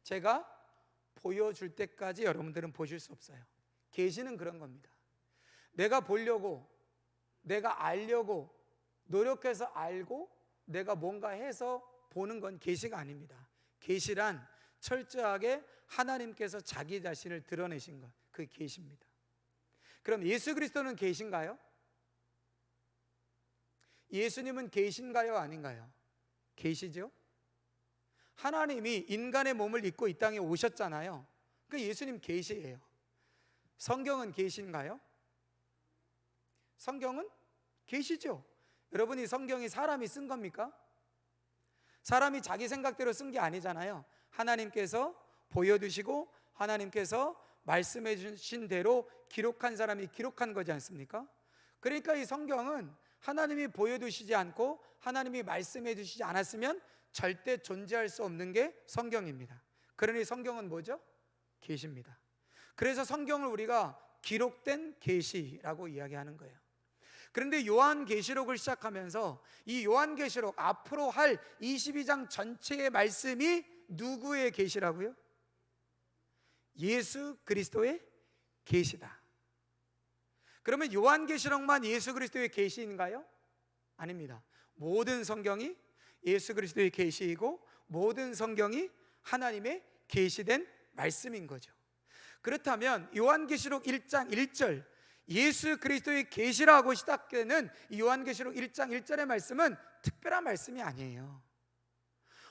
제가 보여줄 때까지 여러분들은 보실 수 없어요. 계시는 그런 겁니다. 내가 보려고, 내가 알려고 노력해서 알고 내가 뭔가 해서 보는 건 계시가 아닙니다. 계시란 철저하게 하나님께서 자기 자신을 드러내신 것, 그게 계시입니다. 그럼 예수 그리스도는 계신가요? 예수님은 계신가요, 아닌가요? 계시죠? 하나님이 인간의 몸을 입고 이 땅에 오셨잖아요. 그 예수님 계시예요. 성경은 계신가요? 성경은 계시죠. 여러분이 성경이 사람이 쓴 겁니까? 사람이 자기 생각대로 쓴 게 아니잖아요. 하나님께서 보여주시고 하나님께서 말씀해 주신 대로 기록한 사람이 기록한 거지 않습니까? 그러니까 이 성경은 하나님이 보여주시지 않고 하나님이 말씀해 주시지 않았으면 절대 존재할 수 없는 게 성경입니다. 그러니 성경은 뭐죠? 계시입니다. 그래서 성경을 우리가 기록된 계시라고 이야기하는 거예요. 그런데 요한계시록을 시작하면서 이 요한계시록 앞으로 할 22장 전체의 말씀이 누구의 계시라고요? 예수 그리스도의 계시다. 그러면 요한계시록만 예수 그리스도의 계시인가요? 아닙니다. 모든 성경이 예수 그리스도의 계시이고 모든 성경이 하나님의 계시된 말씀인 거죠. 그렇다면 요한계시록 1장 1절 예수 그리스도의 계시라고 시작되는 이 요한계시록 1장 1절의 말씀은 특별한 말씀이 아니에요.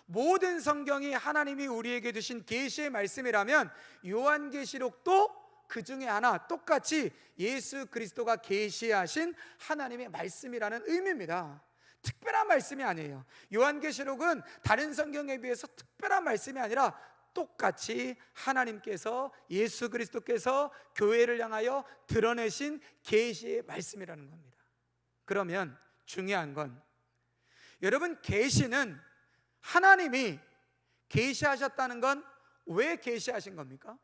모든 성경이 하나님이 우리에게 주신 계시의 말씀이라면 요한계시록도 그 중에 하나, 똑같이 예수 그리스도가 계시하신 하나님의 말씀이라는 의미입니다. 특별한 말씀이 아니에요. 요한계시록은 다른 성경에 비해서 특별한 말씀이 아니라 똑같이 하나님께서, 예수 그리스도께서 교회를 향하여 드러내신 계시의 말씀이라는 겁니다. 그러면 중요한 건, 여러분, 계시는 하나님이 계시하셨다는 건 왜 계시하신 겁니까?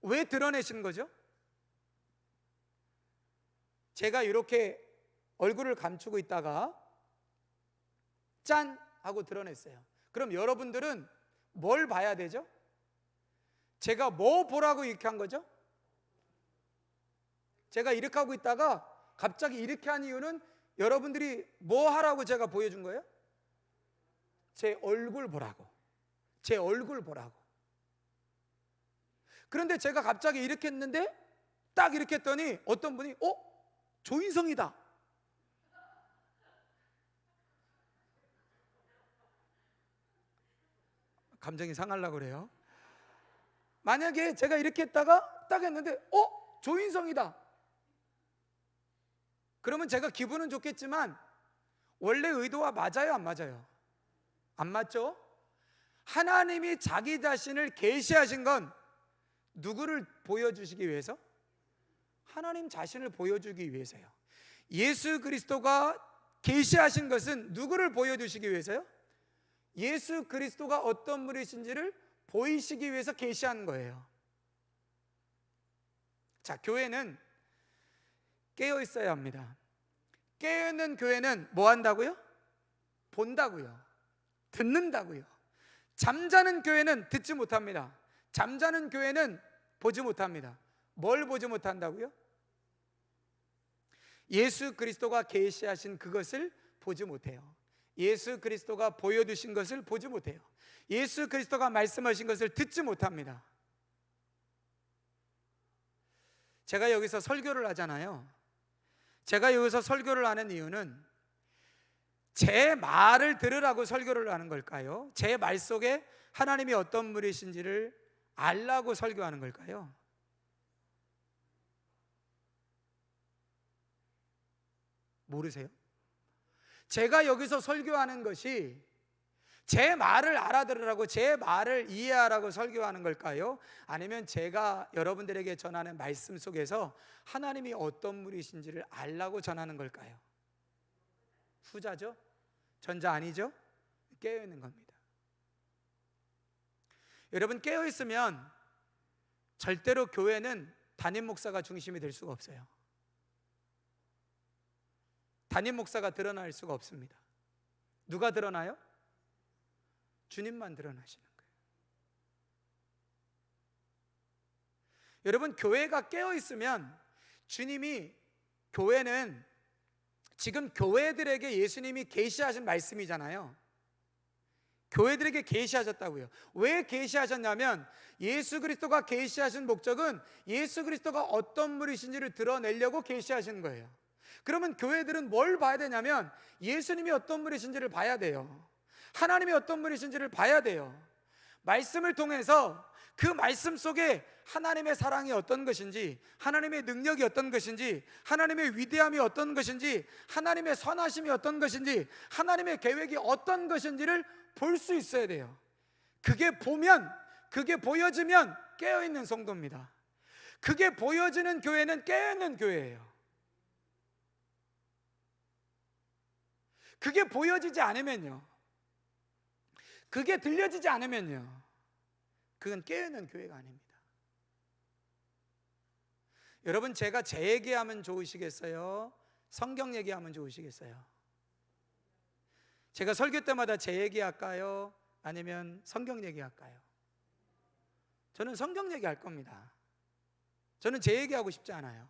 왜 드러내신 거죠? 제가 이렇게 얼굴을 감추고 있다가 짠 하고 드러냈어요. 그럼 여러분들은 뭘 봐야 되죠? 제가 뭐 보라고 이렇게 한 거죠? 제가 이렇게 하고 있다가 갑자기 이렇게 한 이유는 여러분들이 뭐 하라고 제가 보여준 거예요? 제 얼굴 보라고. 제 얼굴 보라고. 그런데 제가 갑자기 이렇게 했는데 딱 이렇게 했더니 어떤 분이 조인성이다. 감정이 상하려고 그래요. 만약에 제가 이렇게 했다가 딱 했는데 조인성이다. 그러면 제가 기분은 좋겠지만 원래 의도와 맞아요, 안 맞아요? 안 맞죠? 하나님이 자기 자신을 계시하신 건 누구를 보여주시기 위해서? 하나님 자신을 보여주기 위해서요. 예수 그리스도가 계시하신 것은 누구를 보여주시기 위해서요? 예수 그리스도가 어떤 분이신지를 보이시기 위해서 계시한 거예요. 자, 교회는 깨어 있어야 합니다. 깨어 있는 교회는 뭐 한다고요? 본다고요. 듣는다고요. 잠자는 교회는 듣지 못합니다. 잠자는 교회는 보지 못합니다. 뭘 보지 못한다고요? 예수 그리스도가 계시하신 그것을 보지 못해요. 예수 그리스도가 보여주신 것을 보지 못해요. 예수 그리스도가 말씀하신 것을 듣지 못합니다. 제가 여기서 설교를 하잖아요. 제가 여기서 설교를 하는 이유는 제 말을 들으라고 설교를 하는 걸까요? 제 말 속에 하나님이 어떤 분이신지를 알라고 설교하는 걸까요? 모르세요? 제가 여기서 설교하는 것이 제 말을 알아들으라고, 제 말을 이해하라고 설교하는 걸까요? 아니면 제가 여러분들에게 전하는 말씀 속에서 하나님이 어떤 분이신지를 알라고 전하는 걸까요? 후자죠? 전자 아니죠? 깨어있는 겁니다. 여러분, 깨어있으면 절대로 교회는 담임 목사가 중심이 될 수가 없어요. 담임 목사가 드러날 수가 없습니다. 누가 드러나요? 주님만 드러나시는 거예요. 여러분, 교회가 깨어있으면 주님이, 교회는 지금 교회들에게 예수님이 계시하신 말씀이잖아요. 교회들에게 계시하셨다고요. 왜 계시하셨냐면 예수 그리스도가 계시하신 목적은 예수 그리스도가 어떤 분이신지를 드러내려고 계시하신 거예요. 그러면 교회들은 뭘 봐야 되냐면 예수님이 어떤 분이신지를 봐야 돼요. 하나님이 어떤 분이신지를 봐야 돼요. 말씀을 통해서 그 말씀 속에 하나님의 사랑이 어떤 것인지, 하나님의 능력이 어떤 것인지, 하나님의 위대함이 어떤 것인지, 하나님의 선하심이 어떤 것인지, 하나님의 계획이 어떤 것인지를 볼 수 있어야 돼요. 그게 보면, 그게 보여지면 깨어있는 성도입니다. 그게 보여지는 교회는 깨어있는 교회예요. 그게 보여지지 않으면요, 그게 들려지지 않으면요, 그건 깨어있는 교회가 아닙니다. 여러분, 제가 제 얘기하면 좋으시겠어요? 성경 얘기하면 좋으시겠어요? 제가 설교 때마다 제 얘기할까요? 아니면 성경 얘기할까요? 저는 성경 얘기할 겁니다. 저는 제 얘기하고 싶지 않아요.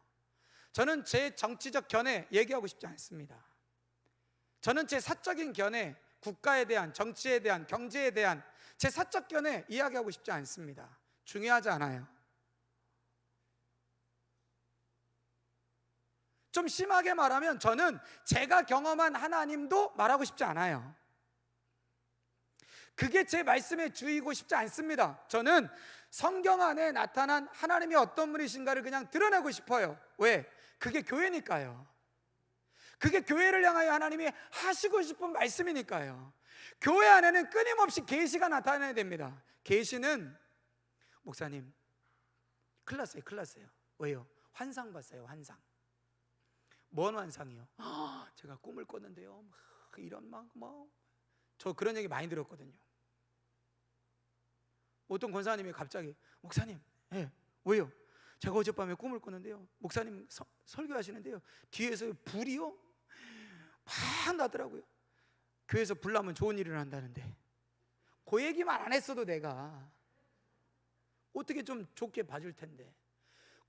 저는 제 정치적 견해 얘기하고 싶지 않습니다. 저는 제 사적인 견해, 국가에 대한, 정치에 대한, 경제에 대한 제 사적 견해 이야기하고 싶지 않습니다. 중요하지 않아요. 좀 심하게 말하면 저는 제가 경험한 하나님도 말하고 싶지 않아요. 그게 제 말씀의 주이고 싶지 않습니다. 저는 성경 안에 나타난 하나님이 어떤 분이신가를 그냥 드러내고 싶어요. 왜? 그게 교회니까요. 그게 교회를 향하여 하나님이 하시고 싶은 말씀이니까요. 교회 안에는 끊임없이 계시가 나타나야 됩니다. 계시는, 목사님 큰일 났어요, 큰일 났어요. 왜요? 환상 봤어요, 환상. 뭔 환상이요? 제가 꿈을 꿨는데요, 이런 저 그런 얘기 많이 들었거든요. 어떤 권사님이 갑자기, 목사님, 왜요? 제가 어젯밤에 꿈을 꿨는데요, 목사님 설교하시는데요, 뒤에서 불이요 막 나더라고요. 교회에서 불나면 좋은 일을 한다는데 그 얘기만 안 했어도 내가 어떻게 좀 좋게 봐줄 텐데,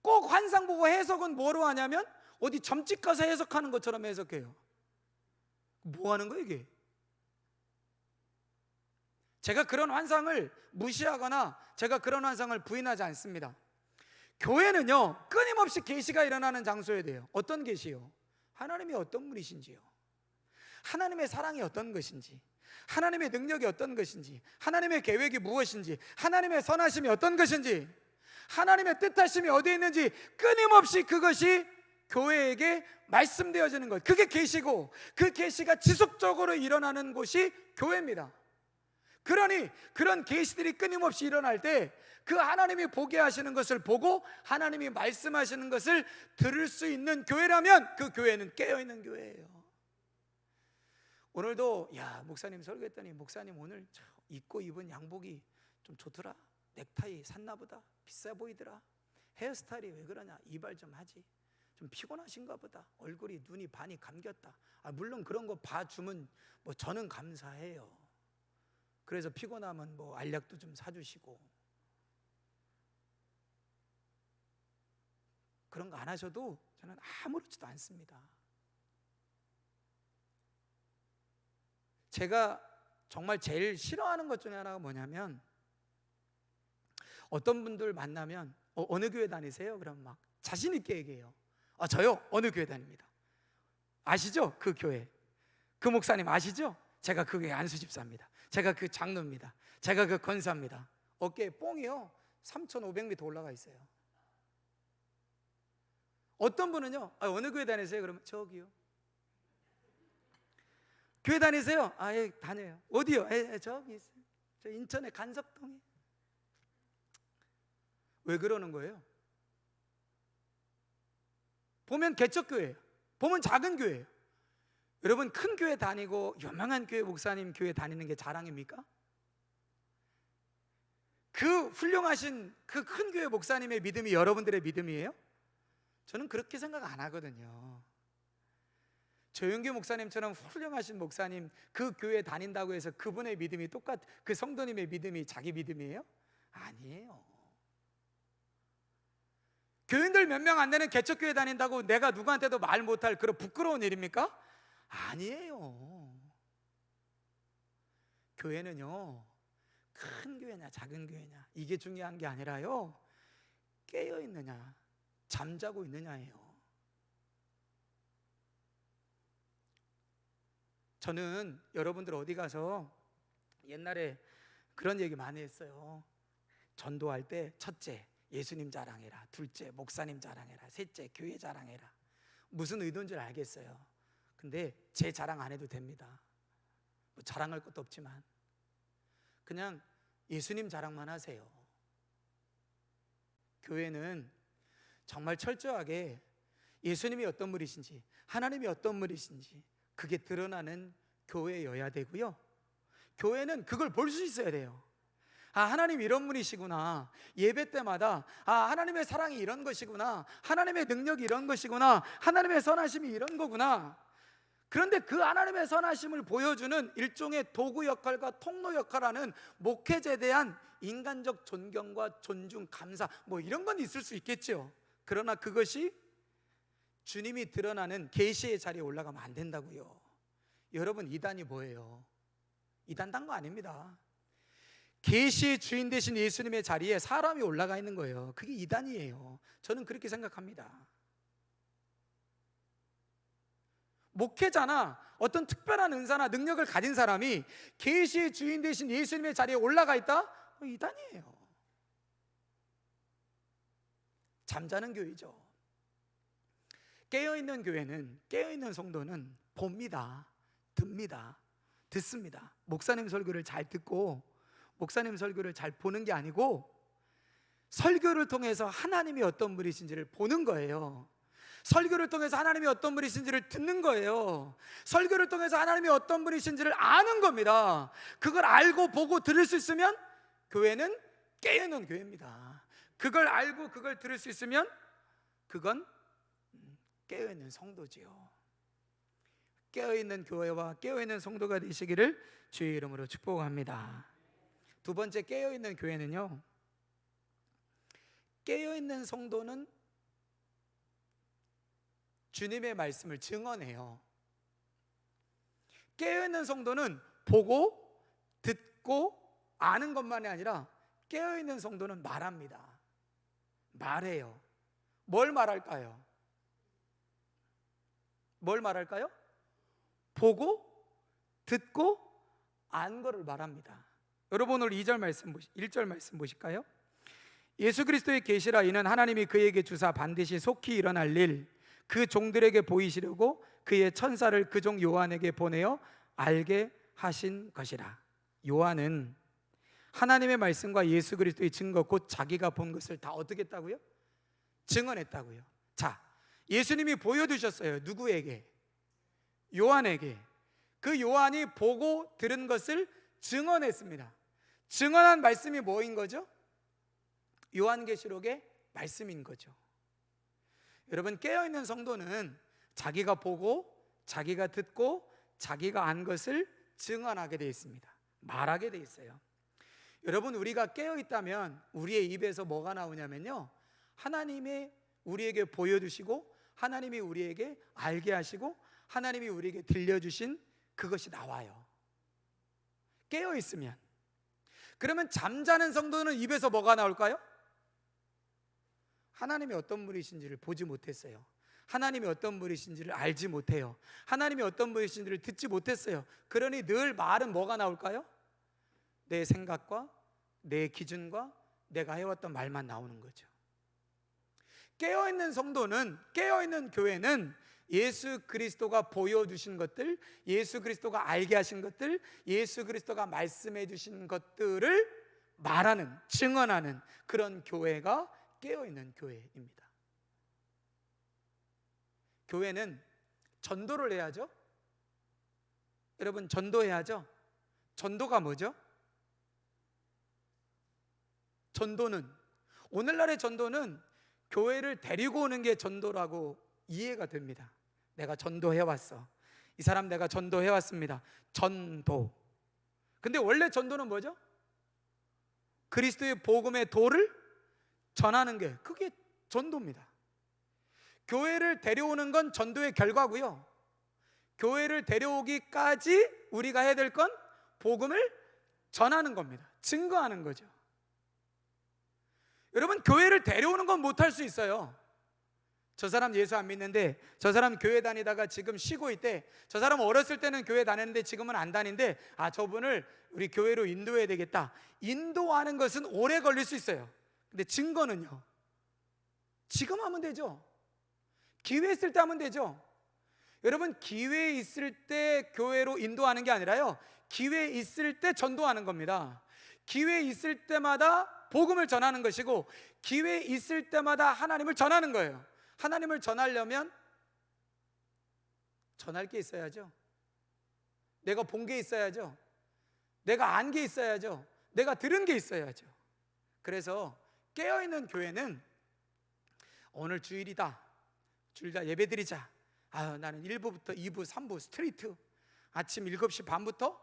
꼭 환상 보고 해석은 뭐로 하냐면 어디 점집 가서 해석하는 것처럼 해석해요. 뭐 하는 거예요 이게? 제가 그런 환상을 무시하거나 제가 그런 환상을 부인하지 않습니다. 교회는요 끊임없이 계시가 일어나는 장소여야 돼요. 어떤 계시요? 하나님이 어떤 분이신지요, 하나님의 사랑이 어떤 것인지, 하나님의 능력이 어떤 것인지, 하나님의 계획이 무엇인지, 하나님의 선하심이 어떤 것인지, 하나님의 뜻하심이 어디에 있는지 끊임없이 그것이 교회에게 말씀되어지는 것, 그게 계시고 그 계시가 지속적으로 일어나는 곳이 교회입니다. 그러니 그런 계시들이 끊임없이 일어날 때 그 하나님이 보게 하시는 것을 보고 하나님이 말씀하시는 것을 들을 수 있는 교회라면 그 교회는 깨어있는 교회예요. 오늘도 목사님 설교했더니 목사님 오늘 입고 입은 양복이 좀 좋더라, 넥타이 샀나 보다, 비싸 보이더라, 헤어스타일이 왜 그러냐, 이발 좀 하지, 좀 피곤하신가 보다, 얼굴이 눈이 반이 감겼다. 물론 그런 거 봐주면 저는 감사해요. 그래서 피곤하면 알약도 좀 사주시고, 그런 거 안 하셔도 저는 아무렇지도 않습니다. 제가 정말 제일 싫어하는 것 중에 하나가 뭐냐면, 어떤 분들 만나면 어느 교회 다니세요? 그럼 막 자신 있게 얘기해요. 저요? 어느 교회 다닙니다. 아시죠? 그 교회, 그 목사님 아시죠? 제가 그 교회 안수 집사입니다. 제가 그 장로입니다. 제가 그 권사입니다. 어깨에 뽕이요 3,500m 올라가 있어요. 어떤 분은요, 어느 교회 다니세요? 그러면 저기요. 교회 다니세요? 예, 다녀요. 어디요? 저기 있어요. 저 인천의 간석동에. 왜 그러는 거예요? 보면 개척교회예요. 보면 작은 교회예요. 여러분, 큰 교회 다니고 유명한 교회 목사님 교회 다니는 게 자랑입니까? 그 훌륭하신 그 큰 교회 목사님의 믿음이 여러분들의 믿음이에요? 저는 그렇게 생각 안 하거든요. 조영규 목사님처럼 훌륭하신 목사님 그 교회 다닌다고 해서 그분의 믿음이 그 성도님의 믿음이 자기 믿음이에요? 아니에요. 교인들 몇 명 안 되는 개척교회 다닌다고 내가 누구한테도 말 못할 그런 부끄러운 일입니까? 아니에요. 교회는요 큰 교회냐 작은 교회냐 이게 중요한 게 아니라요, 깨어 있느냐 잠자고 있느냐예요. 저는 여러분들 어디 가서 옛날에 그런 얘기 많이 했어요. 전도할 때 첫째 예수님 자랑해라, 둘째 목사님 자랑해라, 셋째 교회 자랑해라. 무슨 의도인지 알겠어요. 근데 제 자랑 안 해도 됩니다. 자랑할 것도 없지만 그냥 예수님 자랑만 하세요. 교회는 정말 철저하게 예수님이 어떤 분이신지, 하나님이 어떤 분이신지 그게 드러나는 교회여야 되고요, 교회는 그걸 볼 수 있어야 돼요. 하나님 이런 분이시구나. 예배 때마다 하나님의 사랑이 이런 것이구나, 하나님의 능력이 이런 것이구나, 하나님의 선하심이 이런 거구나. 그런데 그 하나님의 선하심을 보여주는 일종의 도구 역할과 통로 역할하는 목회자에 대한 인간적 존경과 존중, 감사 이런 건 있을 수 있겠죠. 그러나 그것이 주님이 드러나는 계시의 자리에 올라가면 안 된다고요. 여러분, 이단이 뭐예요? 이단 딴 거 아닙니다. 계시의 주인 되신 예수님의 자리에 사람이 올라가 있는 거예요. 그게 이단이에요. 저는 그렇게 생각합니다. 목회자나 어떤 특별한 은사나 능력을 가진 사람이 계시의 주인 되신 예수님의 자리에 올라가 있다? 이단이에요. 잠자는 교회죠. 깨어있는 교회는, 깨어있는 성도는 봅니다, 듭니다, 듣습니다. 목사님 설교를 잘 듣고 목사님 설교를 잘 보는 게 아니고 설교를 통해서 하나님이 어떤 분이신지를 보는 거예요. 설교를 통해서 하나님이 어떤 분이신지를 듣는 거예요. 설교를 통해서 하나님이 어떤 분이신지를 아는 겁니다. 그걸 알고 보고 들을 수 있으면 교회는 깨어있는 교회입니다. 그걸 알고 그걸 들을 수 있으면 그건 깨어있는 성도지요. 깨어있는 교회와 깨어있는 성도가 되시기를 주의 이름으로 축복합니다. 두 번째, 깨어있는 교회는요, 깨어있는 성도는 주님의 말씀을 증언해요. 깨어있는 성도는 보고 듣고 아는 것만이 아니라 깨어있는 성도는 말합니다. 말해요. 뭘 말할까요? 뭘 말할까요? 보고 듣고 안 거를 말합니다. 여러분, 오늘 1절 말씀 보실까요? 예수 그리스도의 계시라. 이는 하나님이 그에게 주사 반드시 속히 일어날 일 그 종들에게 보이시려고 그의 천사를 그 종 요한에게 보내어 알게 하신 것이라. 요한은 하나님의 말씀과 예수 그리스도의 증거, 곧 자기가 본 것을 다 어떻게 했다고요? 증언했다고요. 자, 예수님이 보여주셨어요. 누구에게? 요한에게. 그 요한이 보고 들은 것을 증언했습니다. 증언한 말씀이 뭐인 거죠? 요한계시록의 말씀인 거죠. 여러분, 깨어있는 성도는 자기가 보고 자기가 듣고 자기가 안 것을 증언하게 되어 있습니다. 말하게 되어 있어요. 여러분, 우리가 깨어있다면 우리의 입에서 뭐가 나오냐면요, 하나님이 우리에게 보여주시고 하나님이 우리에게 알게 하시고 하나님이 우리에게 들려주신 그것이 나와요. 깨어있으면. 그러면 잠자는 성도는 입에서 뭐가 나올까요? 하나님이 어떤 분이신지를 보지 못했어요. 하나님이 어떤 분이신지를 알지 못해요. 하나님이 어떤 분이신지를 듣지 못했어요. 그러니 늘 말은 뭐가 나올까요? 내 생각과 내 기준과 내가 해왔던 말만 나오는 거죠. 깨어있는 성도는, 깨어있는 교회는 예수 그리스도가 보여주신 것들, 예수 그리스도가 알게 하신 것들, 예수 그리스도가 말씀해 주신 것들을 말하는, 증언하는 그런 교회가 깨어있는 교회입니다. 교회는 전도를 해야죠. 여러분, 전도해야죠. 전도가 뭐죠? 전도는, 오늘날의 전도는 교회를 데리고 오는 게 전도라고 이해가 됩니다. 내가 전도해왔어. 이 사람 내가 전도해왔습니다. 전도. 근데 원래 전도는 뭐죠? 그리스도의 복음의 도를 전하는 게, 그게 전도입니다. 교회를 데려오는 건 전도의 결과고요, 교회를 데려오기까지 우리가 해야 될 건 복음을 전하는 겁니다. 증거하는 거죠. 여러분, 교회를 데려오는 건 못할 수 있어요. 저 사람 예수 안 믿는데, 저 사람 교회 다니다가 지금 쉬고 있대. 저 사람 어렸을 때는 교회 다녔는데 지금은 안 다닌데, 아, 저분을 우리 교회로 인도해야 되겠다. 인도하는 것은 오래 걸릴 수 있어요. 근데 증거는요, 지금 하면 되죠. 기회 있을 때 하면 되죠. 여러분, 기회 있을 때 교회로 인도하는 게 아니라요, 기회 있을 때 전도하는 겁니다. 기회 있을 때마다 복음을 전하는 것이고, 기회 있을 때마다 하나님을 전하는 거예요. 하나님을 전하려면 전할 게 있어야죠. 내가 본 게 있어야죠. 내가 안 게 있어야죠. 내가 들은 게 있어야죠. 그래서 깨어있는 교회는 오늘 주일이다, 주일날 예배드리자. 나는 1부부터 2부, 3부 스트레이트, 아침 7시 반부터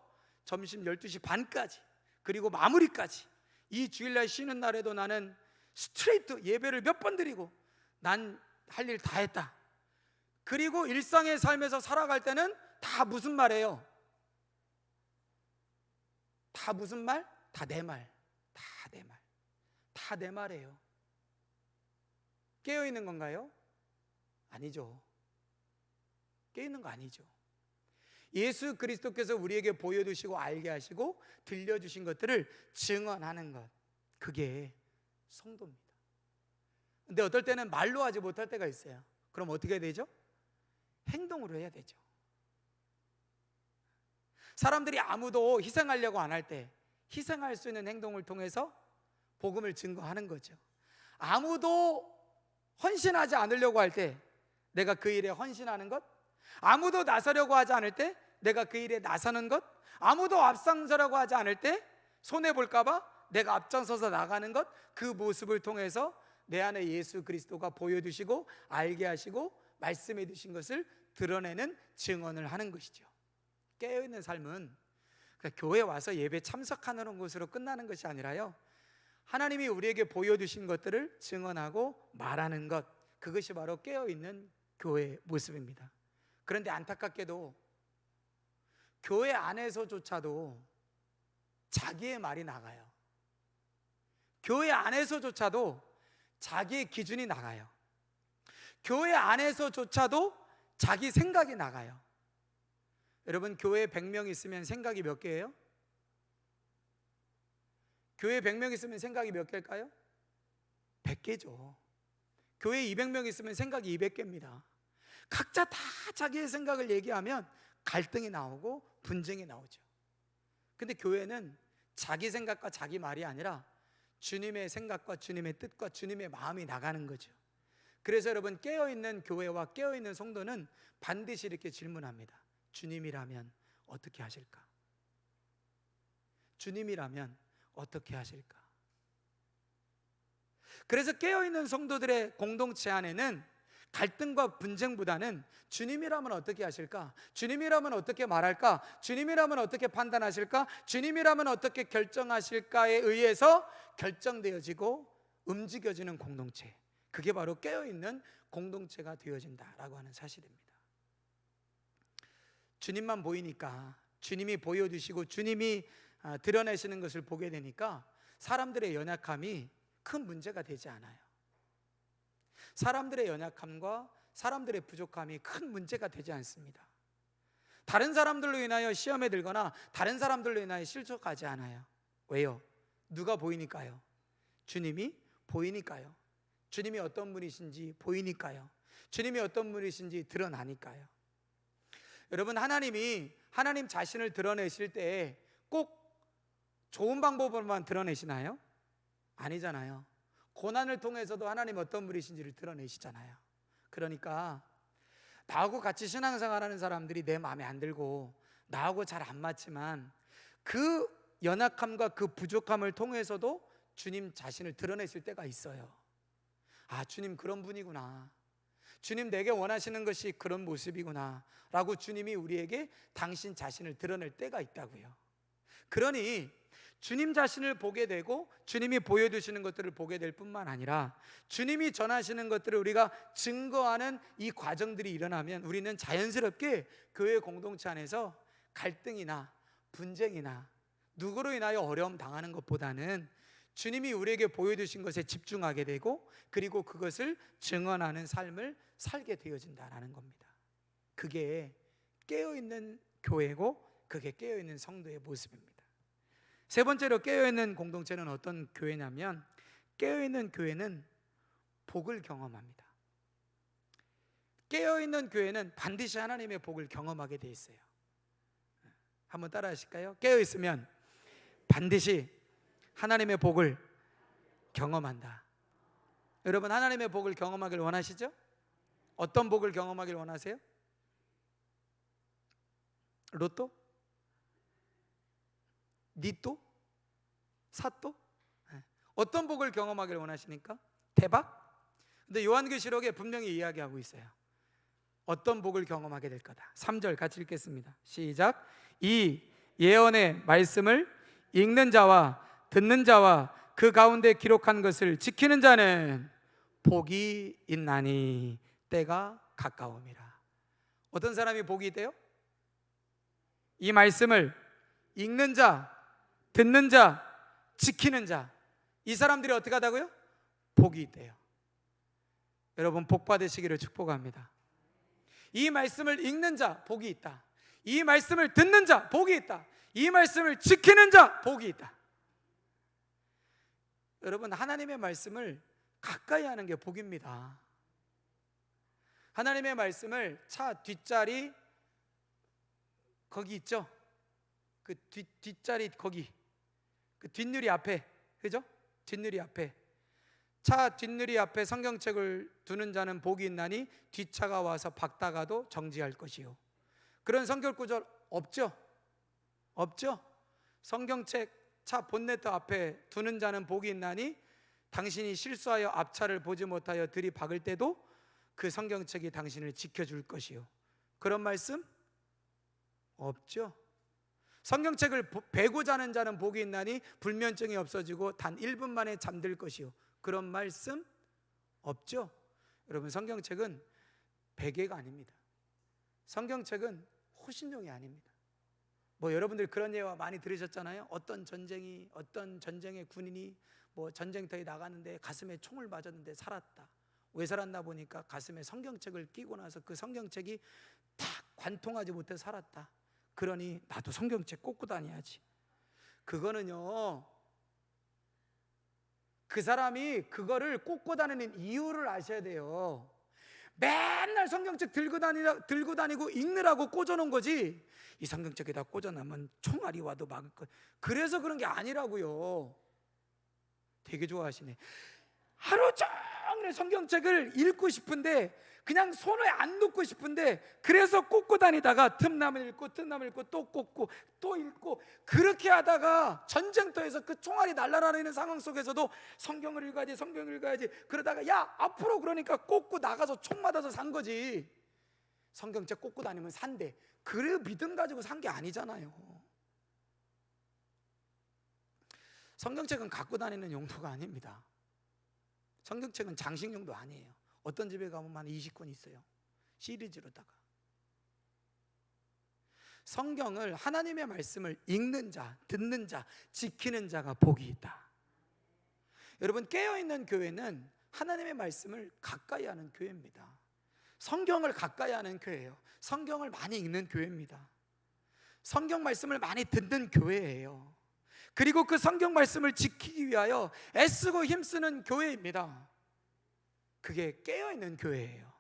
점심 12시 반까지, 그리고 마무리까지, 이 주일날 쉬는 날에도 나는 스트레이트 예배를 몇 번 드리고 난 할 일 다 했다. 그리고 일상의 삶에서 살아갈 때는 다 무슨 말이에요? 다 무슨 말? 다 내 말. 다 내 말. 다 내 말이에요. 깨어있는 건가요? 아니죠. 깨어있는 거 아니죠. 예수 그리스도께서 우리에게 보여주시고 알게 하시고 들려주신 것들을 증언하는 것, 그게 성도입니다. 근데 어떨 때는 말로 하지 못할 때가 있어요. 그럼 어떻게 해야 되죠? 행동으로 해야 되죠. 사람들이 아무도 희생하려고 안 할 때 희생할 수 있는 행동을 통해서 복음을 증거하는 거죠. 아무도 헌신하지 않으려고 할 때 내가 그 일에 헌신하는 것, 아무도 나서려고 하지 않을 때 내가 그 일에 나서는 것, 아무도 앞장서려고 하지 않을 때 손해볼까 봐 내가 앞장서서 나가는 것, 그 모습을 통해서 내 안에 예수 그리스도가 보여주시고 알게 하시고 말씀해 주신 것을 드러내는 증언을 하는 것이죠. 깨어있는 삶은 그러니까 교회 와서 예배 참석하는 것으로 끝나는 것이 아니라요, 하나님이 우리에게 보여주신 것들을 증언하고 말하는 것, 그것이 바로 깨어있는 교회의 모습입니다. 그런데 안타깝게도 교회 안에서조차도 자기의 말이 나가요. 교회 안에서조차도 자기의 기준이 나가요. 교회 안에서조차도 자기 생각이 나가요. 여러분, 교회에 100명 있으면 생각이 몇 개예요? 교회에 100명 있으면 생각이 몇 개일까요? 100개죠. 교회에 200명 있으면 생각이 200개입니다. 각자 다 자기의 생각을 얘기하면 갈등이 나오고 분쟁이 나오죠. 근데 교회는 자기 생각과 자기 말이 아니라 주님의 생각과 주님의 뜻과 주님의 마음이 나가는 거죠. 그래서 여러분, 깨어있는 교회와 깨어있는 성도는 반드시 이렇게 질문합니다. 주님이라면 어떻게 하실까? 주님이라면 어떻게 하실까? 그래서 깨어있는 성도들의 공동체 안에는 갈등과 분쟁보다는 주님이라면 어떻게 하실까? 주님이라면 어떻게 말할까? 주님이라면 어떻게 판단하실까? 주님이라면 어떻게 결정하실까에 의해서 결정되어지고 움직여지는 공동체, 그게 바로 깨어있는 공동체가 되어진다라고 하는 사실입니다. 주님만 보이니까, 주님이 보여주시고 주님이 드러내시는 것을 보게 되니까 사람들의 연약함이 큰 문제가 되지 않아요. 사람들의 연약함과 사람들의 부족함이 큰 문제가 되지 않습니다. 다른 사람들로 인하여 시험에 들거나 다른 사람들로 인하여 실족하지 않아요. 왜요? 누가 보이니까요? 주님이 보이니까요. 주님이 어떤 분이신지 보이니까요. 주님이 어떤 분이신지 드러나니까요. 여러분, 하나님이 하나님 자신을 드러내실 때 꼭 좋은 방법으로만 드러내시나요? 아니잖아요. 고난을 통해서도 하나님 어떤 분이신지를 드러내시잖아요. 그러니까 나하고 같이 신앙생활하는 사람들이 내 마음에 안 들고 나하고 잘 안 맞지만 그 연약함과 그 부족함을 통해서도 주님 자신을 드러내실 때가 있어요. 아, 주님 그런 분이구나, 주님 내게 원하시는 것이 그런 모습이구나 라고 주님이 우리에게 당신 자신을 드러낼 때가 있다고요. 그러니 주님 자신을 보게 되고 주님이 보여주시는 것들을 보게 될 뿐만 아니라 주님이 전하시는 것들을 우리가 증거하는 이 과정들이 일어나면 우리는 자연스럽게 교회 공동체 안에서 갈등이나 분쟁이나 누구로 인하여 어려움 당하는 것보다는 주님이 우리에게 보여주신 것에 집중하게 되고 그리고 그것을 증언하는 삶을 살게 되어진다는 겁니다. 그게 깨어있는 교회고 그게 깨어있는 성도의 모습입니다. 세 번째로, 깨어있는 공동체는 어떤 교회냐면 깨어있는 교회는 복을 경험합니다. 깨어있는 교회는 반드시 하나님의 복을 경험하게 돼 있어요. 한번 따라 하실까요? 깨어있으면 반드시 하나님의 복을 경험한다. 여러분, 하나님의 복을 경험하길 원하시죠? 어떤 복을 경험하길 원하세요? 로또? 니또? 사또? 어떤 복을 경험하길 원하시니까? 대박? 근데 요한계시록에 분명히 이야기하고 있어요. 어떤 복을 경험하게 될 거다. 3절 같이 읽겠습니다. 시작. 이 예언의 말씀을 읽는 자와 듣는 자와 그 가운데 기록한 것을 지키는 자는 복이 있나니 때가 가까움이라. 어떤 사람이 복이 있대요? 이 말씀을 읽는 자, 듣는 자, 지키는 자, 이 사람들이 어떻게 하다고요? 복이 있대요. 여러분, 복 받으시기를 축복합니다. 이 말씀을 읽는 자 복이 있다. 이 말씀을 듣는 자 복이 있다. 이 말씀을 지키는 자 복이 있다. 여러분, 하나님의 말씀을 가까이 하는 게 복입니다. 하나님의 말씀을 차 뒷자리 거기 있죠? 그 뒷자리 거기 그 뒷유리 앞에, 그죠? 뒷유리 앞에, 차 뒷유리 앞에 성경책을 두는 자는 복이 있나니 뒷차가 와서 박다가도 정지할 것이요. 그런 성경 구절 없죠? 없죠? 성경책 차 본네트 앞에 두는 자는 복이 있나니 당신이 실수하여 앞차를 보지 못하여 들이박을 때도 그 성경책이 당신을 지켜줄 것이요. 그런 말씀 없죠. 성경책을 베고 자는 자는 복이 있나니 불면증이 없어지고 단 1분 만에 잠들 것이요. 그런 말씀 없죠. 여러분, 성경책은 베개가 아닙니다. 성경책은 호신용이 아닙니다. 여러분들 그런 예화 많이 들으셨잖아요. 어떤 전쟁의 군인이 전쟁터에 나가는데 가슴에 총을 맞았는데 살았다. 왜 살았나 보니까 가슴에 성경책을 끼고 나서 그 성경책이 딱 관통하지 못해 살았다. 그러니 나도 성경책 꽂고 다녀야지. 그거는요, 그 사람이 그거를 꽂고 다니는 이유를 아셔야 돼요. 맨날 성경책 들고 다니고 읽느라고 꽂아놓은 거지, 이 성경책에다 꽂아놓으면 총알이 와도 막을 거. 그래서 그런 게 아니라고요. 되게 좋아하시네. 하루 종일 성경책을 읽고 싶은데 그냥 손에 안 놓고 싶은데 그래서 꽂고 다니다가 틈나면 읽고 또 꽂고 또 읽고, 그렇게 하다가 전쟁터에서 그 총알이 날아다니는 상황 속에서도 성경을 읽어야지 그러다가 야 앞으로, 그러니까 꽂고 나가서 총 맞아서 산 거지. 성경책 꽂고 다니면 산대. 그래 믿음 가지고 산 게 아니잖아요. 성경책은 갖고 다니는 용도가 아닙니다. 성경책은 장식용도 아니에요. 어떤 집에 가면 한 20권 있어요, 시리즈로다가. 성경을, 하나님의 말씀을 읽는 자, 듣는 자, 지키는 자가 복이 있다. 여러분, 깨어있는 교회는 하나님의 말씀을 가까이 하는 교회입니다. 성경을 가까이 하는 교회예요. 성경을 많이 읽는 교회입니다. 성경 말씀을 많이 듣는 교회예요. 그리고 그 성경 말씀을 지키기 위하여 애쓰고 힘쓰는 교회입니다. 그게 깨어있는 교회예요.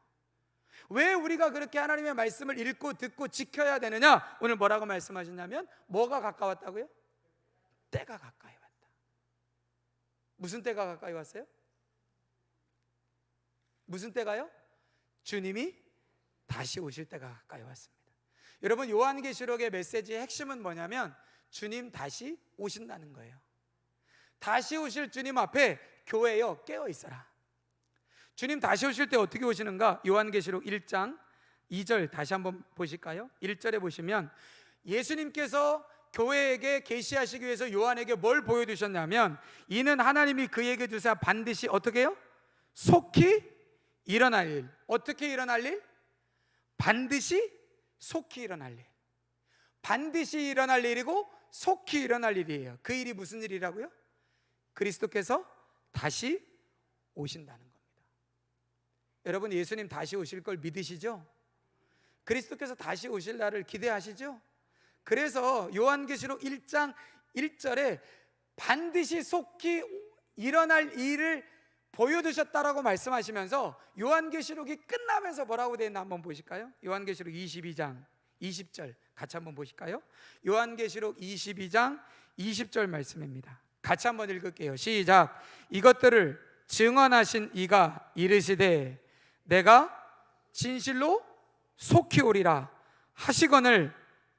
왜 우리가 그렇게 하나님의 말씀을 읽고 듣고 지켜야 되느냐? 오늘 뭐라고 말씀하셨냐면, 뭐가 가까웠다고요? 때가 가까이 왔다. 무슨 때가 가까이 왔어요? 무슨 때가요? 주님이 다시 오실 때가 가까이 왔습니다. 여러분, 요한계시록의 메시지의 핵심은 뭐냐면 주님 다시 오신다는 거예요. 다시 오실 주님 앞에 교회여 깨어 있어라. 주님 다시 오실 때 어떻게 오시는가? 요한계시록 1장 2절 다시 한번 보실까요? 1절에 보시면 예수님께서 교회에게 계시하시기 위해서 요한에게 뭘 보여주셨냐면, 이는 하나님이 그에게 주사 반드시 어떻게 해요? 속히 일어날 일. 어떻게 일어날 일? 반드시 속히 일어날 일. 반드시 일어날 일이고 속히 일어날 일이에요. 그 일이 무슨 일이라고요? 그리스도께서 다시 오신다는 겁니다. 여러분, 예수님 다시 오실 걸 믿으시죠? 그리스도께서 다시 오실 날을 기대하시죠? 그래서 요한계시록 1장 1절에 반드시 속히 일어날 일을 보여주셨다라고 말씀하시면서 요한계시록이 끝나면서 뭐라고 되어 있나 한번 보실까요? 요한계시록 22장 20절 같이 한번 보실까요? 요한계시록 22장 20절 말씀입니다. 같이 한번 읽을게요. 시작. 이것들을 증언하신 이가 이르시되 내가 진실로 속히 오리라 하시거늘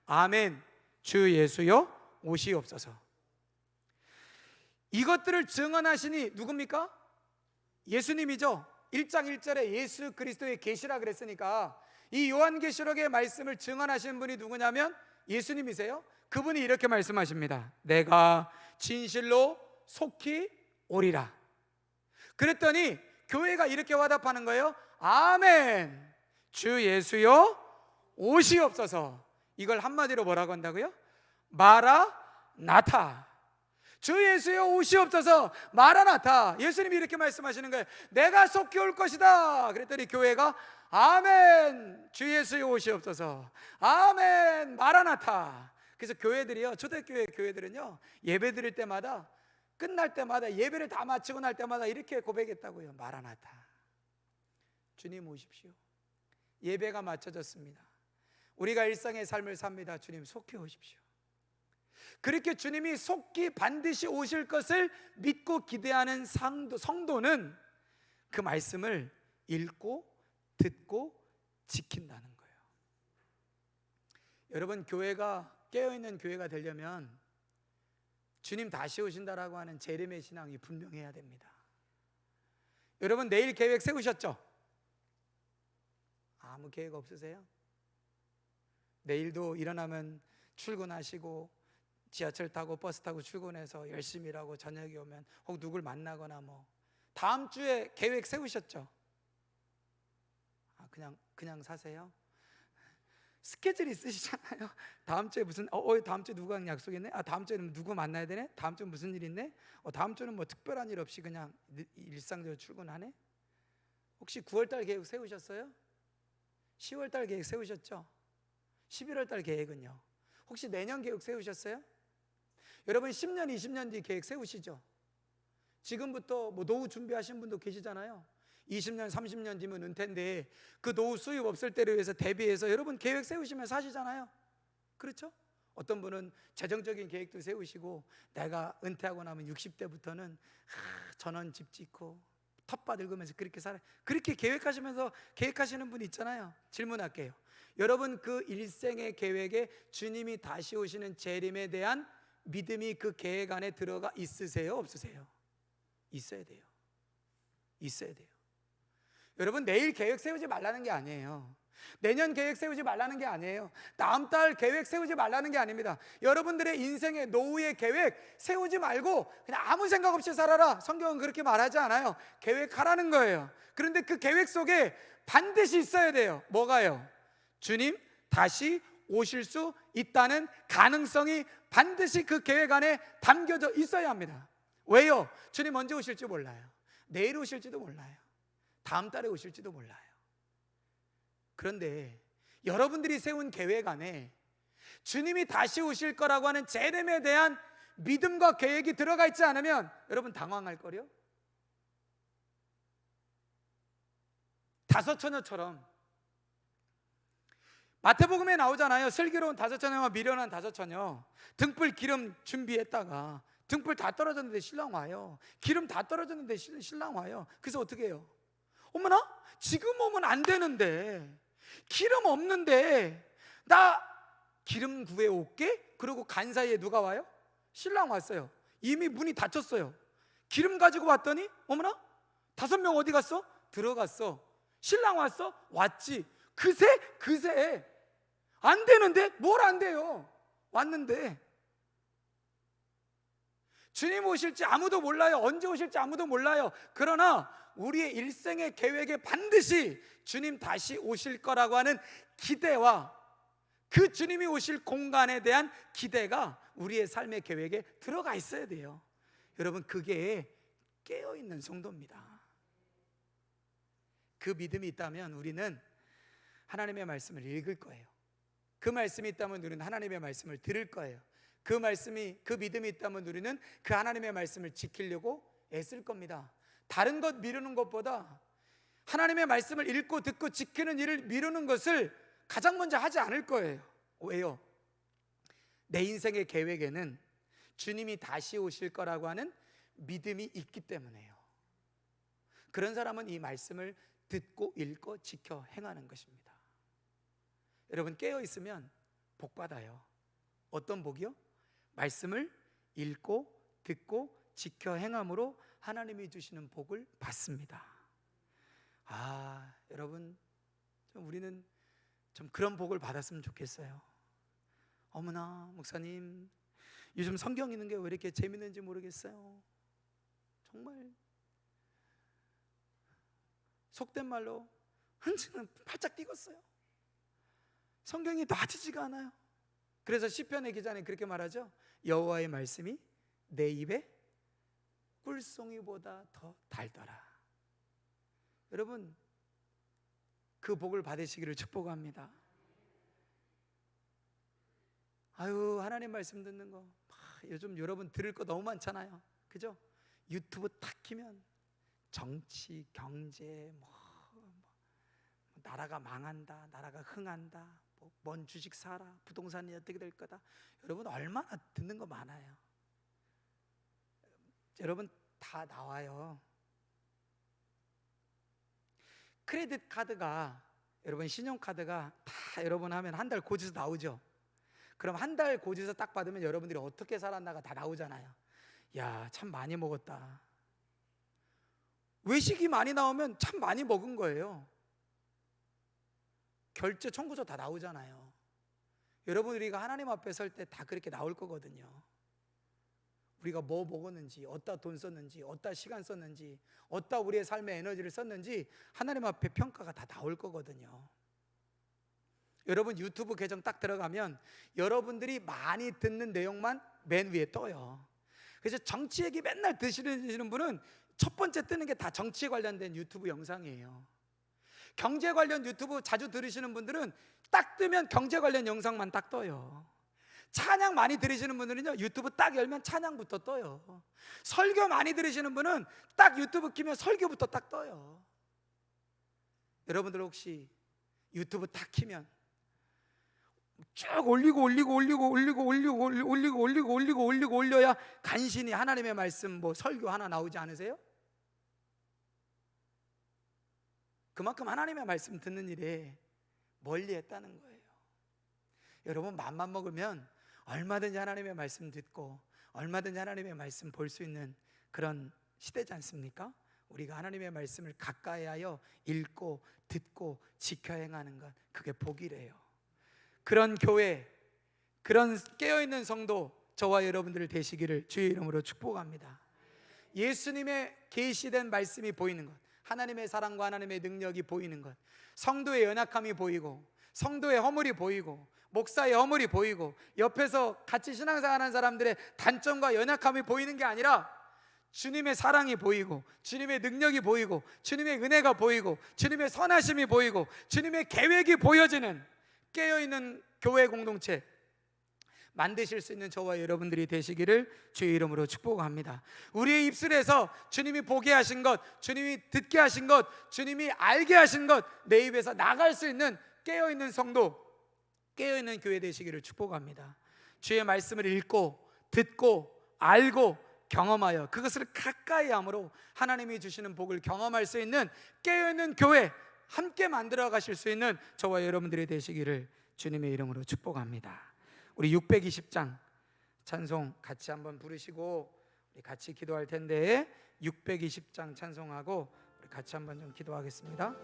아멘. 주 예수여 오시옵소서. 이것들을 증언하시니 누굽니까? 예수님이죠. 1장 1절에 예수 그리스도의 계시라 그랬으니까 이 요한계시록의 말씀을 증언하시는 분이 누구냐면 예수님이세요. 그분이 이렇게 말씀하십니다. 내가 진실로 속히 오리라. 그랬더니 교회가 이렇게 화답하는 거예요. 아멘. 주 예수여 오시옵소서. 이걸 한마디로 뭐라고 한다고요? 마라나타. 주 예수여 오시옵소서. 마라나타. 예수님이 이렇게 말씀하시는 거예요. 내가 속히 올 것이다. 그랬더니 교회가 아멘. 주 예수여 오시옵소서. 아멘. 마라나타. 그래서 교회들이요, 초대교회 교회들은요, 예배 드릴 때마다, 끝날 때마다, 예배를 다 마치고 날 때마다 이렇게 고백했다고요. 마라나타. 주님 오십시오. 예배가 마쳐졌습니다. 우리가 일상의 삶을 삽니다. 주님 속히 오십시오. 그렇게 주님이 속히 반드시 오실 것을 믿고 기대하는 성도는 그 말씀을 읽고 듣고 지킨다는 거예요. 여러분, 교회가 깨어있는 교회가 되려면 주님 다시 오신다라고 하는 재림의 신앙이 분명해야 됩니다. 여러분, 내일 계획 세우셨죠? 아무 계획 없으세요? 내일도 일어나면 출근하시고 지하철 타고 버스 타고 출근해서 열심히 일하고 저녁에 오면 혹 누굴 만나거나 뭐 다음 주에 계획 세우셨죠? 그냥 사세요? 스케줄 있으시잖아요. 다음 주에 무슨 다음 주에 누구랑 약속했네? 다음 주에는 누구 만나야 되네? 다음 주에 무슨 일 있네? 다음 주는 뭐 특별한 일 없이 그냥 일상적으로 출근하네? 혹시 9월 달 계획 세우셨어요? 10월 달 계획 세우셨죠? 11월 달 계획은요? 혹시 내년 계획 세우셨어요? 여러분 10년, 20년 뒤 계획 세우시죠? 지금부터 뭐 노후 준비하신 분도 계시잖아요. 20년, 30년 뒤면 은퇴인데 그 노후 수입 없을 때를 위해서 대비해서 여러분 계획 세우시면서 사시잖아요. 그렇죠? 어떤 분은 재정적인 계획도 세우시고 내가 은퇴하고 나면 60대부터는 전원 집 짓고 텃밭 읽으면서 그렇게 살아. 그렇게 계획하시면서 계획하시는 분 있잖아요. 질문할게요. 여러분 그 일생의 계획에 주님이 다시 오시는 재림에 대한 믿음이 그 계획 안에 들어가 있으세요? 없으세요? 있어야 돼요. 있어야 돼요. 여러분 내일 계획 세우지 말라는 게 아니에요. 내년 계획 세우지 말라는 게 아니에요. 다음 달 계획 세우지 말라는 게 아닙니다. 여러분들의 인생의 노후의 계획 세우지 말고 그냥 아무 생각 없이 살아라. 성경은 그렇게 말하지 않아요. 계획하라는 거예요. 그런데 그 계획 속에 반드시 있어야 돼요. 뭐가요? 주님 다시 오실 수 있다는 가능성이 반드시 그 계획 안에 담겨져 있어야 합니다. 왜요? 주님 언제 오실지 몰라요. 내일 오실지도 몰라요. 다음 달에 오실지도 몰라요. 그런데 여러분들이 세운 계획 안에 주님이 다시 오실 거라고 하는 재림에 대한 믿음과 계획이 들어가 있지 않으면 여러분 당황할 거요. 다섯 처녀처럼 마태복음에 나오잖아요. 슬기로운 다섯 처녀와 미련한 다섯 처녀. 등불 기름 준비했다가 등불 다 떨어졌는데 신랑 와요. 기름 다 떨어졌는데 신랑 와요. 그래서 어떻게 해요? 어머나 지금 오면 안 되는데 기름 없는데 나 기름 구해 올게. 그리고 간 사이에 누가 와요? 신랑 왔어요. 이미 문이 닫혔어요. 기름 가지고 왔더니 어머나 5명 어디 갔어? 들어갔어. 신랑 왔어? 왔지. 그새 안 되는데 뭘 안 돼요? 왔는데 주님 오실지 아무도 몰라요. 언제 오실지 아무도 몰라요. 그러나 우리의 일생의 계획에 반드시 주님 다시 오실 거라고 하는 기대와 그 주님이 오실 공간에 대한 기대가 우리의 삶의 계획에 들어가 있어야 돼요. 여러분 그게 깨어있는 성도입니다. 그 믿음이 있다면 우리는 하나님의 말씀을 읽을 거예요. 그 말씀이 있다면 우리는 하나님의 말씀을 들을 거예요. 그 믿음이 있다면 우리는 그 하나님의 말씀을 지키려고 애쓸 겁니다. 다른 것 미루는 것보다 하나님의 말씀을 읽고 듣고 지키는 일을 미루는 것을 가장 먼저 하지 않을 거예요. 왜요? 내 인생의 계획에는 주님이 다시 오실 거라고 하는 믿음이 있기 때문에요. 그런 사람은 이 말씀을 듣고 읽고 지켜 행하는 것입니다. 여러분 깨어 있으면 복 받아요. 어떤 복이요? 말씀을 읽고 듣고 지켜 행함으로 하나님이 주시는 복을 받습니다. 여러분 우리는 좀 그런 복을 받았으면 좋겠어요. 어머나 목사님 요즘 성경 읽는 게 왜 이렇게 재밌는지 모르겠어요. 정말 속된 말로 흔치는 팔짝 뛰었어요. 성경이 놔지지가 않아요. 그래서 시편의 기자는 그렇게 말하죠. 여호와의 말씀이 내 입에 꿀송이보다 더 달더라. 여러분 그 복을 받으시기를 축복합니다. 하나님 말씀 듣는 거 요즘 여러분 들을 거 너무 많잖아요. 그죠? 유튜브 탁 키면 정치, 경제, 나라가 망한다, 나라가 흥한다, 뭔 주식 사라, 부동산이 어떻게 될 거다. 여러분 얼마나 듣는 거 많아요. 여러분 다 나와요. 크레딧 카드가 여러분 신용카드가 다 여러분 하면 한 달 고지서 나오죠. 그럼 한 달 고지서 딱 받으면 여러분들이 어떻게 살았나가 다 나오잖아요. 야, 참 많이 먹었다. 외식이 많이 나오면 참 많이 먹은 거예요. 결제 청구서 다 나오잖아요. 여러분, 우리가 하나님 앞에 설 때 다 그렇게 나올 거거든요. 우리가 뭐 먹었는지, 어디다 돈 썼는지, 어디다 시간 썼는지, 어디다 우리의 삶의 에너지를 썼는지 하나님 앞에 평가가 다 나올 거거든요. 여러분, 유튜브 계정 딱 들어가면 여러분들이 많이 듣는 내용만 맨 위에 떠요. 그래서 정치 얘기 맨날 드시는 분은 첫 번째 뜨는 게 다 정치에 관련된 유튜브 영상이에요. 경제 관련 유튜브 자주 들으시는 분들은 딱 뜨면 경제 관련 영상만 딱 떠요. 찬양 많이 들으시는 분들은요, 유튜브 딱 열면 찬양부터 떠요. 설교 많이 들으시는 분은 딱 유튜브 키면 설교부터 딱 떠요. 여러분들 혹시 유튜브 딱 키면 쭉 올려야 간신히 하나님의 말씀 뭐 설교 하나 나오지 않으세요? 그만큼 하나님의 말씀 듣는 일에 멀리 했다는 거예요. 여러분, 맘만 먹으면 얼마든지 하나님의 말씀 듣고 얼마든지 하나님의 말씀 볼 수 있는 그런 시대지 않습니까? 우리가 하나님의 말씀을 가까이 하여 읽고 듣고 지켜 행하는 것, 그게 복이래요. 그런 교회, 그런 깨어있는 성도 저와 여러분들 되시기를 주의 이름으로 축복합니다. 예수님의 계시된 말씀이 보이는 것, 하나님의 사랑과 하나님의 능력이 보이는 것, 성도의 연약함이 보이고 성도의 허물이 보이고 목사의 허물이 보이고 옆에서 같이 신앙생활하는 사람들의 단점과 연약함이 보이는 게 아니라 주님의 사랑이 보이고 주님의 능력이 보이고 주님의 은혜가 보이고 주님의 선하심이 보이고 주님의 계획이 보여지는 깨어있는 교회 공동체 만드실 수 있는 저와 여러분들이 되시기를 주의 이름으로 축복합니다. 우리의 입술에서 주님이 보게 하신 것, 주님이 듣게 하신 것, 주님이 알게 하신 것, 내 입에서 나갈 수 있는 깨어있는 성도, 깨어있는 교회 되시기를 축복합니다. 주의 말씀을 읽고 듣고 알고 경험하여 그것을 가까이 함으로 하나님이 주시는 복을 경험할 수 있는 깨어있는 교회 함께 만들어 가실 수 있는 저와 여러분들이 되시기를 주님의 이름으로 축복합니다. 우리 620장 찬송 같이 한번 부르시고 우리 같이 기도할 텐데 620장 찬송하고 우리 같이 한번 좀 기도하겠습니다.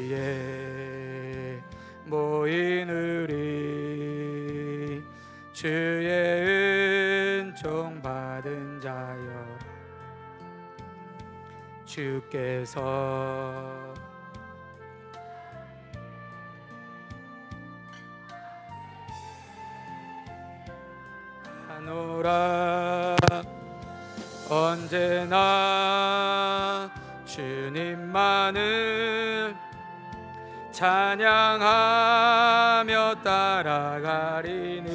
여기에 모인 우리 주의 은총 받은 자여, 주께서 하노라. 언제나 주님만을 찬양하며 따라가리니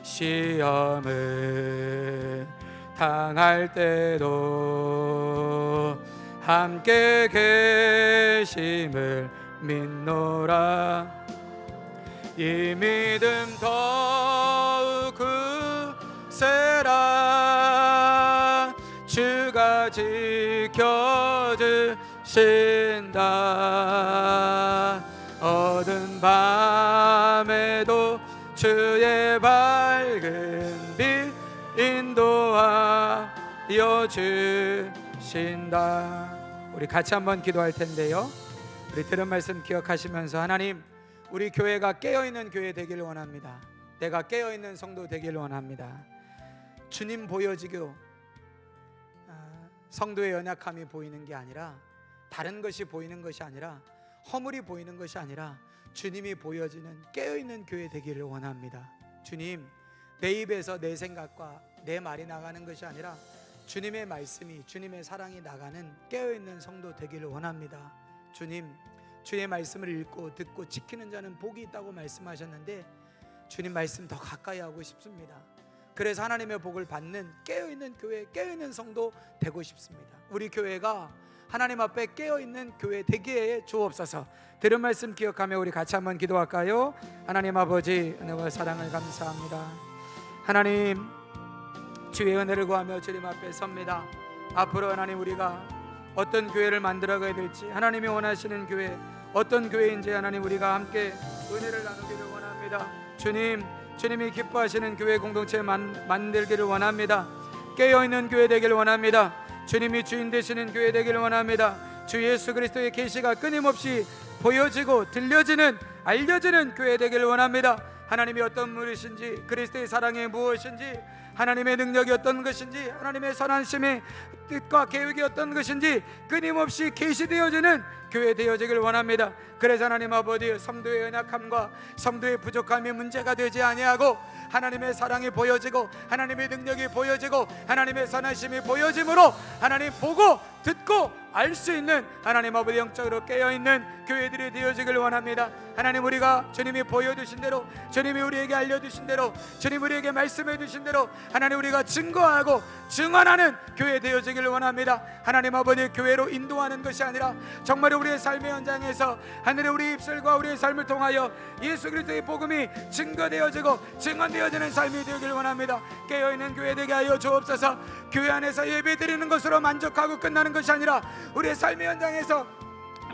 시험을 당할 때도 함께 계심을 믿노라. 이 믿음 더욱 굳세라. 주가 지켜주신다. 어두운 밤에도 주의 밝은 빛 인도하여 주신다. 우리 같이 한번 기도할 텐데요, 우리 들은 말씀 기억하시면서 하나님, 우리 교회가 깨어있는 교회 되기를 원합니다. 내가 깨어있는 성도 되기를 원합니다. 주님 보여지고 성도의 연약함이 보이는 게 아니라, 다른 것이 보이는 것이 아니라, 허물이 보이는 것이 아니라 주님이 보여지는 깨어있는 교회 되기를 원합니다. 주님, 내 입에서 내 생각과 내 말이 나가는 것이 아니라 주님의 말씀이, 주님의 사랑이 나가는 깨어있는 성도 되기를 원합니다. 주님, 주의 말씀을 읽고 듣고 지키는 자는 복이 있다고 말씀하셨는데 주님 말씀 더 가까이 하고 싶습니다. 그래서 하나님의 복을 받는 깨어있는 교회, 깨어있는 성도 되고 싶습니다. 우리 교회가 하나님 앞에 깨어있는 교회 되게 주옵소서. 들은 말씀 기억하며 우리 같이 한번 기도할까요? 하나님 아버지, 은혜와 사랑을 감사합니다. 하나님, 주의 은혜를 구하며 주님 앞에 섭니다. 앞으로 하나님, 우리가 어떤 교회를 만들어가야 될지, 하나님이 원하시는 교회 어떤 교회인지 하나님, 우리가 함께 은혜를 나누기를 원합니다. 주님, 주님이 기뻐하시는 교회 공동체 만들기를 원합니다. 깨어있는 교회 되기를 원합니다. 주님이 주인 되시는 교회 되기를 원합니다. 주 예수 그리스도의 계시가 끊임없이 보여지고 들려지는, 알려지는 교회 되기를 원합니다. 하나님이 어떤 분이신지, 그리스도의 사랑이 무엇인지, 하나님의 능력이 어떤 것인지, 하나님의 선하심의 뜻과 계획이 어떤 것인지 끊임없이 계시되어지는 교회 되어지길 원합니다. 그래서 하나님 아버지, 성도의 연약함과 성도의 부족함이 문제가 되지 아니하고 하나님의 사랑이 보여지고 하나님의 능력이 보여지고 하나님의 선하심이 보여짐으로 하나님 보고 듣고 알 수 있는, 하나님 아버지 영적으로 깨어있는 교회들이 되어지길 원합니다. 하나님, 우리가 주님이 보여주신 대로, 주님이 우리에게 알려주신 대로, 주님 우리에게 말씀해 주신 대로 하나님 우리가 증거하고 증언하는 교회 되어지길 원합니다. 하나님 아버지, 교회로 인도하는 것이 아니라 정말 우리의 삶의 현장에서 하늘의 우리 입술과 우리의 삶을 통하여 예수 그리스도의 복음이 증거되어지고 증언되어지는 삶이 되기를 원합니다. 깨어있는 교회 되게 하여 주옵소서. 교회 안에서 예배드리는 것으로 만족하고 끝나는 것이 아니라 우리의 삶의 현장에서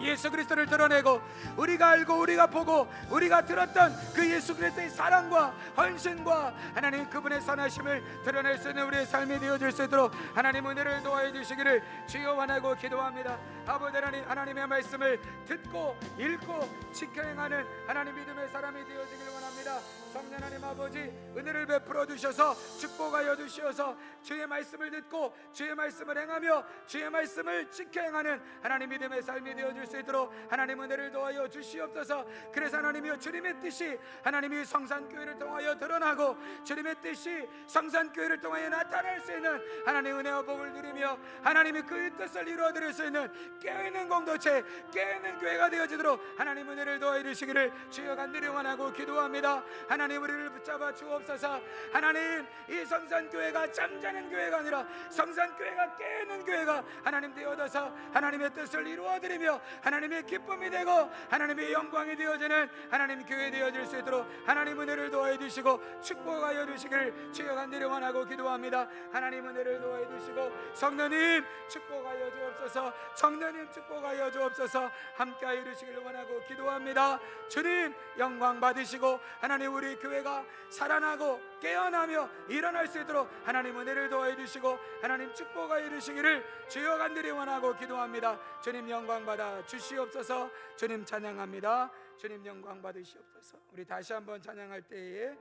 예수 그리스도를 드러내고 우리가 알고 우리가 보고 우리가 들었던 그 예수 그리스도의 사랑과 헌신과 하나님 그분의 선하심을 드러낼 수 있는 우리의 삶이 되어질 수 있도록 하나님 은혜를 도와해 주시기를 주여 원하고 기도합니다. 아버지 하나님, 하나님의 말씀을 듣고 읽고 지켜 행하는 하나님 믿음의 사람이 되어지길 원합니다. 성령 하나님 아버지, 은혜를 베풀어 주셔서 축복하여 주시어서 주의 말씀을 듣고 주의 말씀을 행하며 주의 말씀을 지켜 행하는 하나님 믿음의 삶이 되어질 수 있도록 하나님 은혜를 도와여 주시옵소서. 그래서 하나님이여, 주님의 뜻이 하나님이 성산교회를 통하여 드러나고 주님의 뜻이 성산교회를 통하여 나타날 수 있는 하나님 은혜와 복을 누리며 하나님이 그 뜻을 이루어드릴 수 있는 깨어있는 공동체, 깨어있는 교회가 되어지도록 하나님 은혜를 도와여 주시기를 주여 간절히 원하고 기도합니다. 하나님, 우리를 붙잡아 주옵소서. 하나님, 이 성산교회가 잠자는 교회가 아니라 성산교회가 깨어있는 교회가 하나님 되어져서 하나님의 뜻을 이루어드리며 하나님의 기쁨이 되고 하나님의 영광이 되어지는 하나님 교회 되어질 수 있도록 하나님 은혜를 도와해 주시고 축복하여 주시기를 주여 간절히 원하고 기도합니다. 하나님 은혜를 도와해 주시고 성령님 축복하여 주옵소서. 성령님 축복하여 주옵소서. 함께하여 주시기를 원하고 기도합니다. 주님 영광 받으시고 하나님 우리 교회가 살아나고 깨어나며 일어날 수 있도록 하나님 은혜를 도와해 주시고 하나님 축복하여 주시기를 주여 간절히 원하고 기도합니다. 주님 영광 받아 주시옵소서. 주님 찬양합니다. 주님 영광 받으시옵소서. 우리 다시 한번 찬양할 때에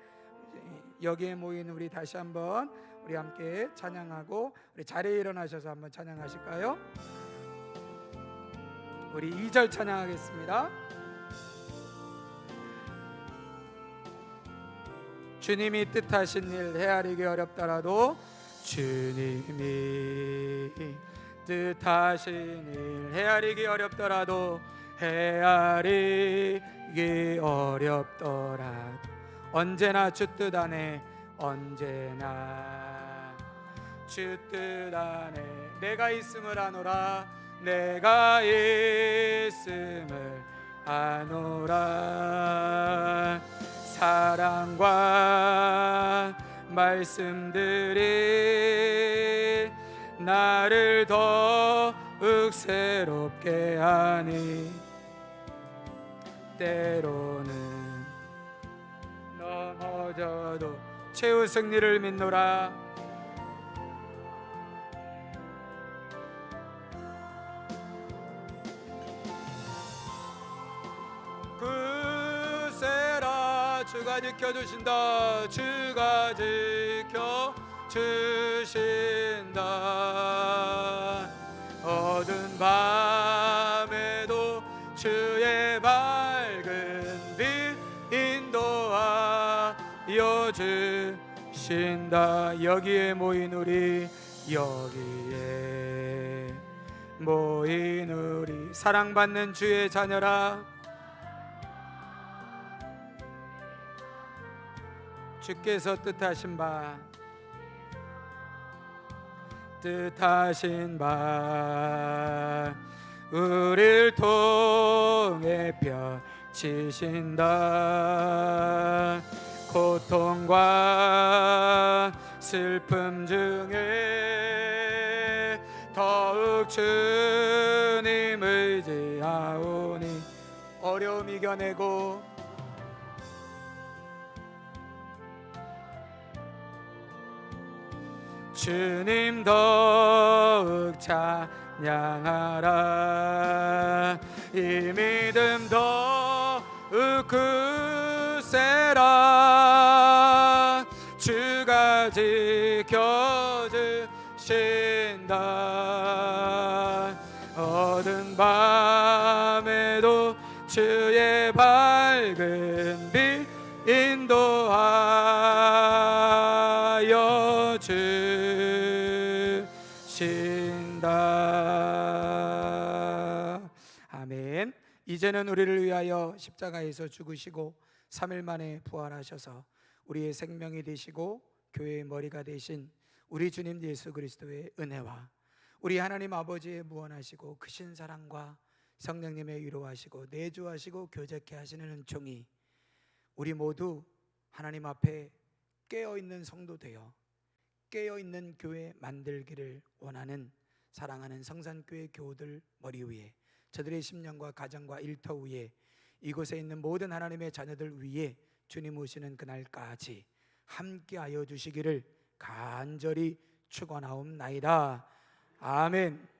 여기에 모인 우리 다시 한번 우리 함께 찬양하고 우리 자리에 일어나셔서 한번 찬양하실까요? 우리 2절 찬양하겠습니다. 주님이 뜻하신 일 헤아리기 어렵더라도 주님이 뜻하신 일 헤아리기 어렵더라도 헤아리기 어렵더라도 언제나 주 뜻 안에 언제나 주 뜻 안에 내가 있음을 아노라 내가 있음을 아노라 사랑과 말씀들이 나를 더욱 새롭게 하니 때로는 넘어져도 최후 승리를 믿노라 그세라 주가 지켜주신다 주가 지켜주신다 어두운 밤에도 주의 밝은 빛 인도하여 주신다 여기에 모인 우리 여기에 모인 우리 사랑받는 주의 자녀라 주께서 뜻하신 바 우릴 통해 펼치신다 고통과 슬픔 중에 더욱 주님 의지하오니 어려움 이겨내고 주님 더욱 찬양하라. 이 믿음 더욱 굳세라. 주가 지켜주신다. 어두운 밤에도 주의 밝은 빛 인도하여 주신다. 아멘. 이제는 우리를 위하여 십자가에서 죽으시고 3일 만에 부활하셔서 우리의 생명이 되시고 교회의 머리가 되신 우리 주님 예수 그리스도의 은혜와 우리 하나님 아버지의 무한하시고 크신 사랑과 성령님의 위로하시고 내주하시고 교제케 하시는 은총이 우리 모두 하나님 앞에 깨어있는 성도 되어 깨어있는 교회 만들기를 원하는 사랑하는 성산교회 교우들 머리 위에, 저들의 심령과 가정과 일터 위에, 이곳에 있는 모든 하나님의 자녀들 위에 주님 오시는 그날까지 함께하여 주시기를 간절히 축원하옵나이다. 아멘.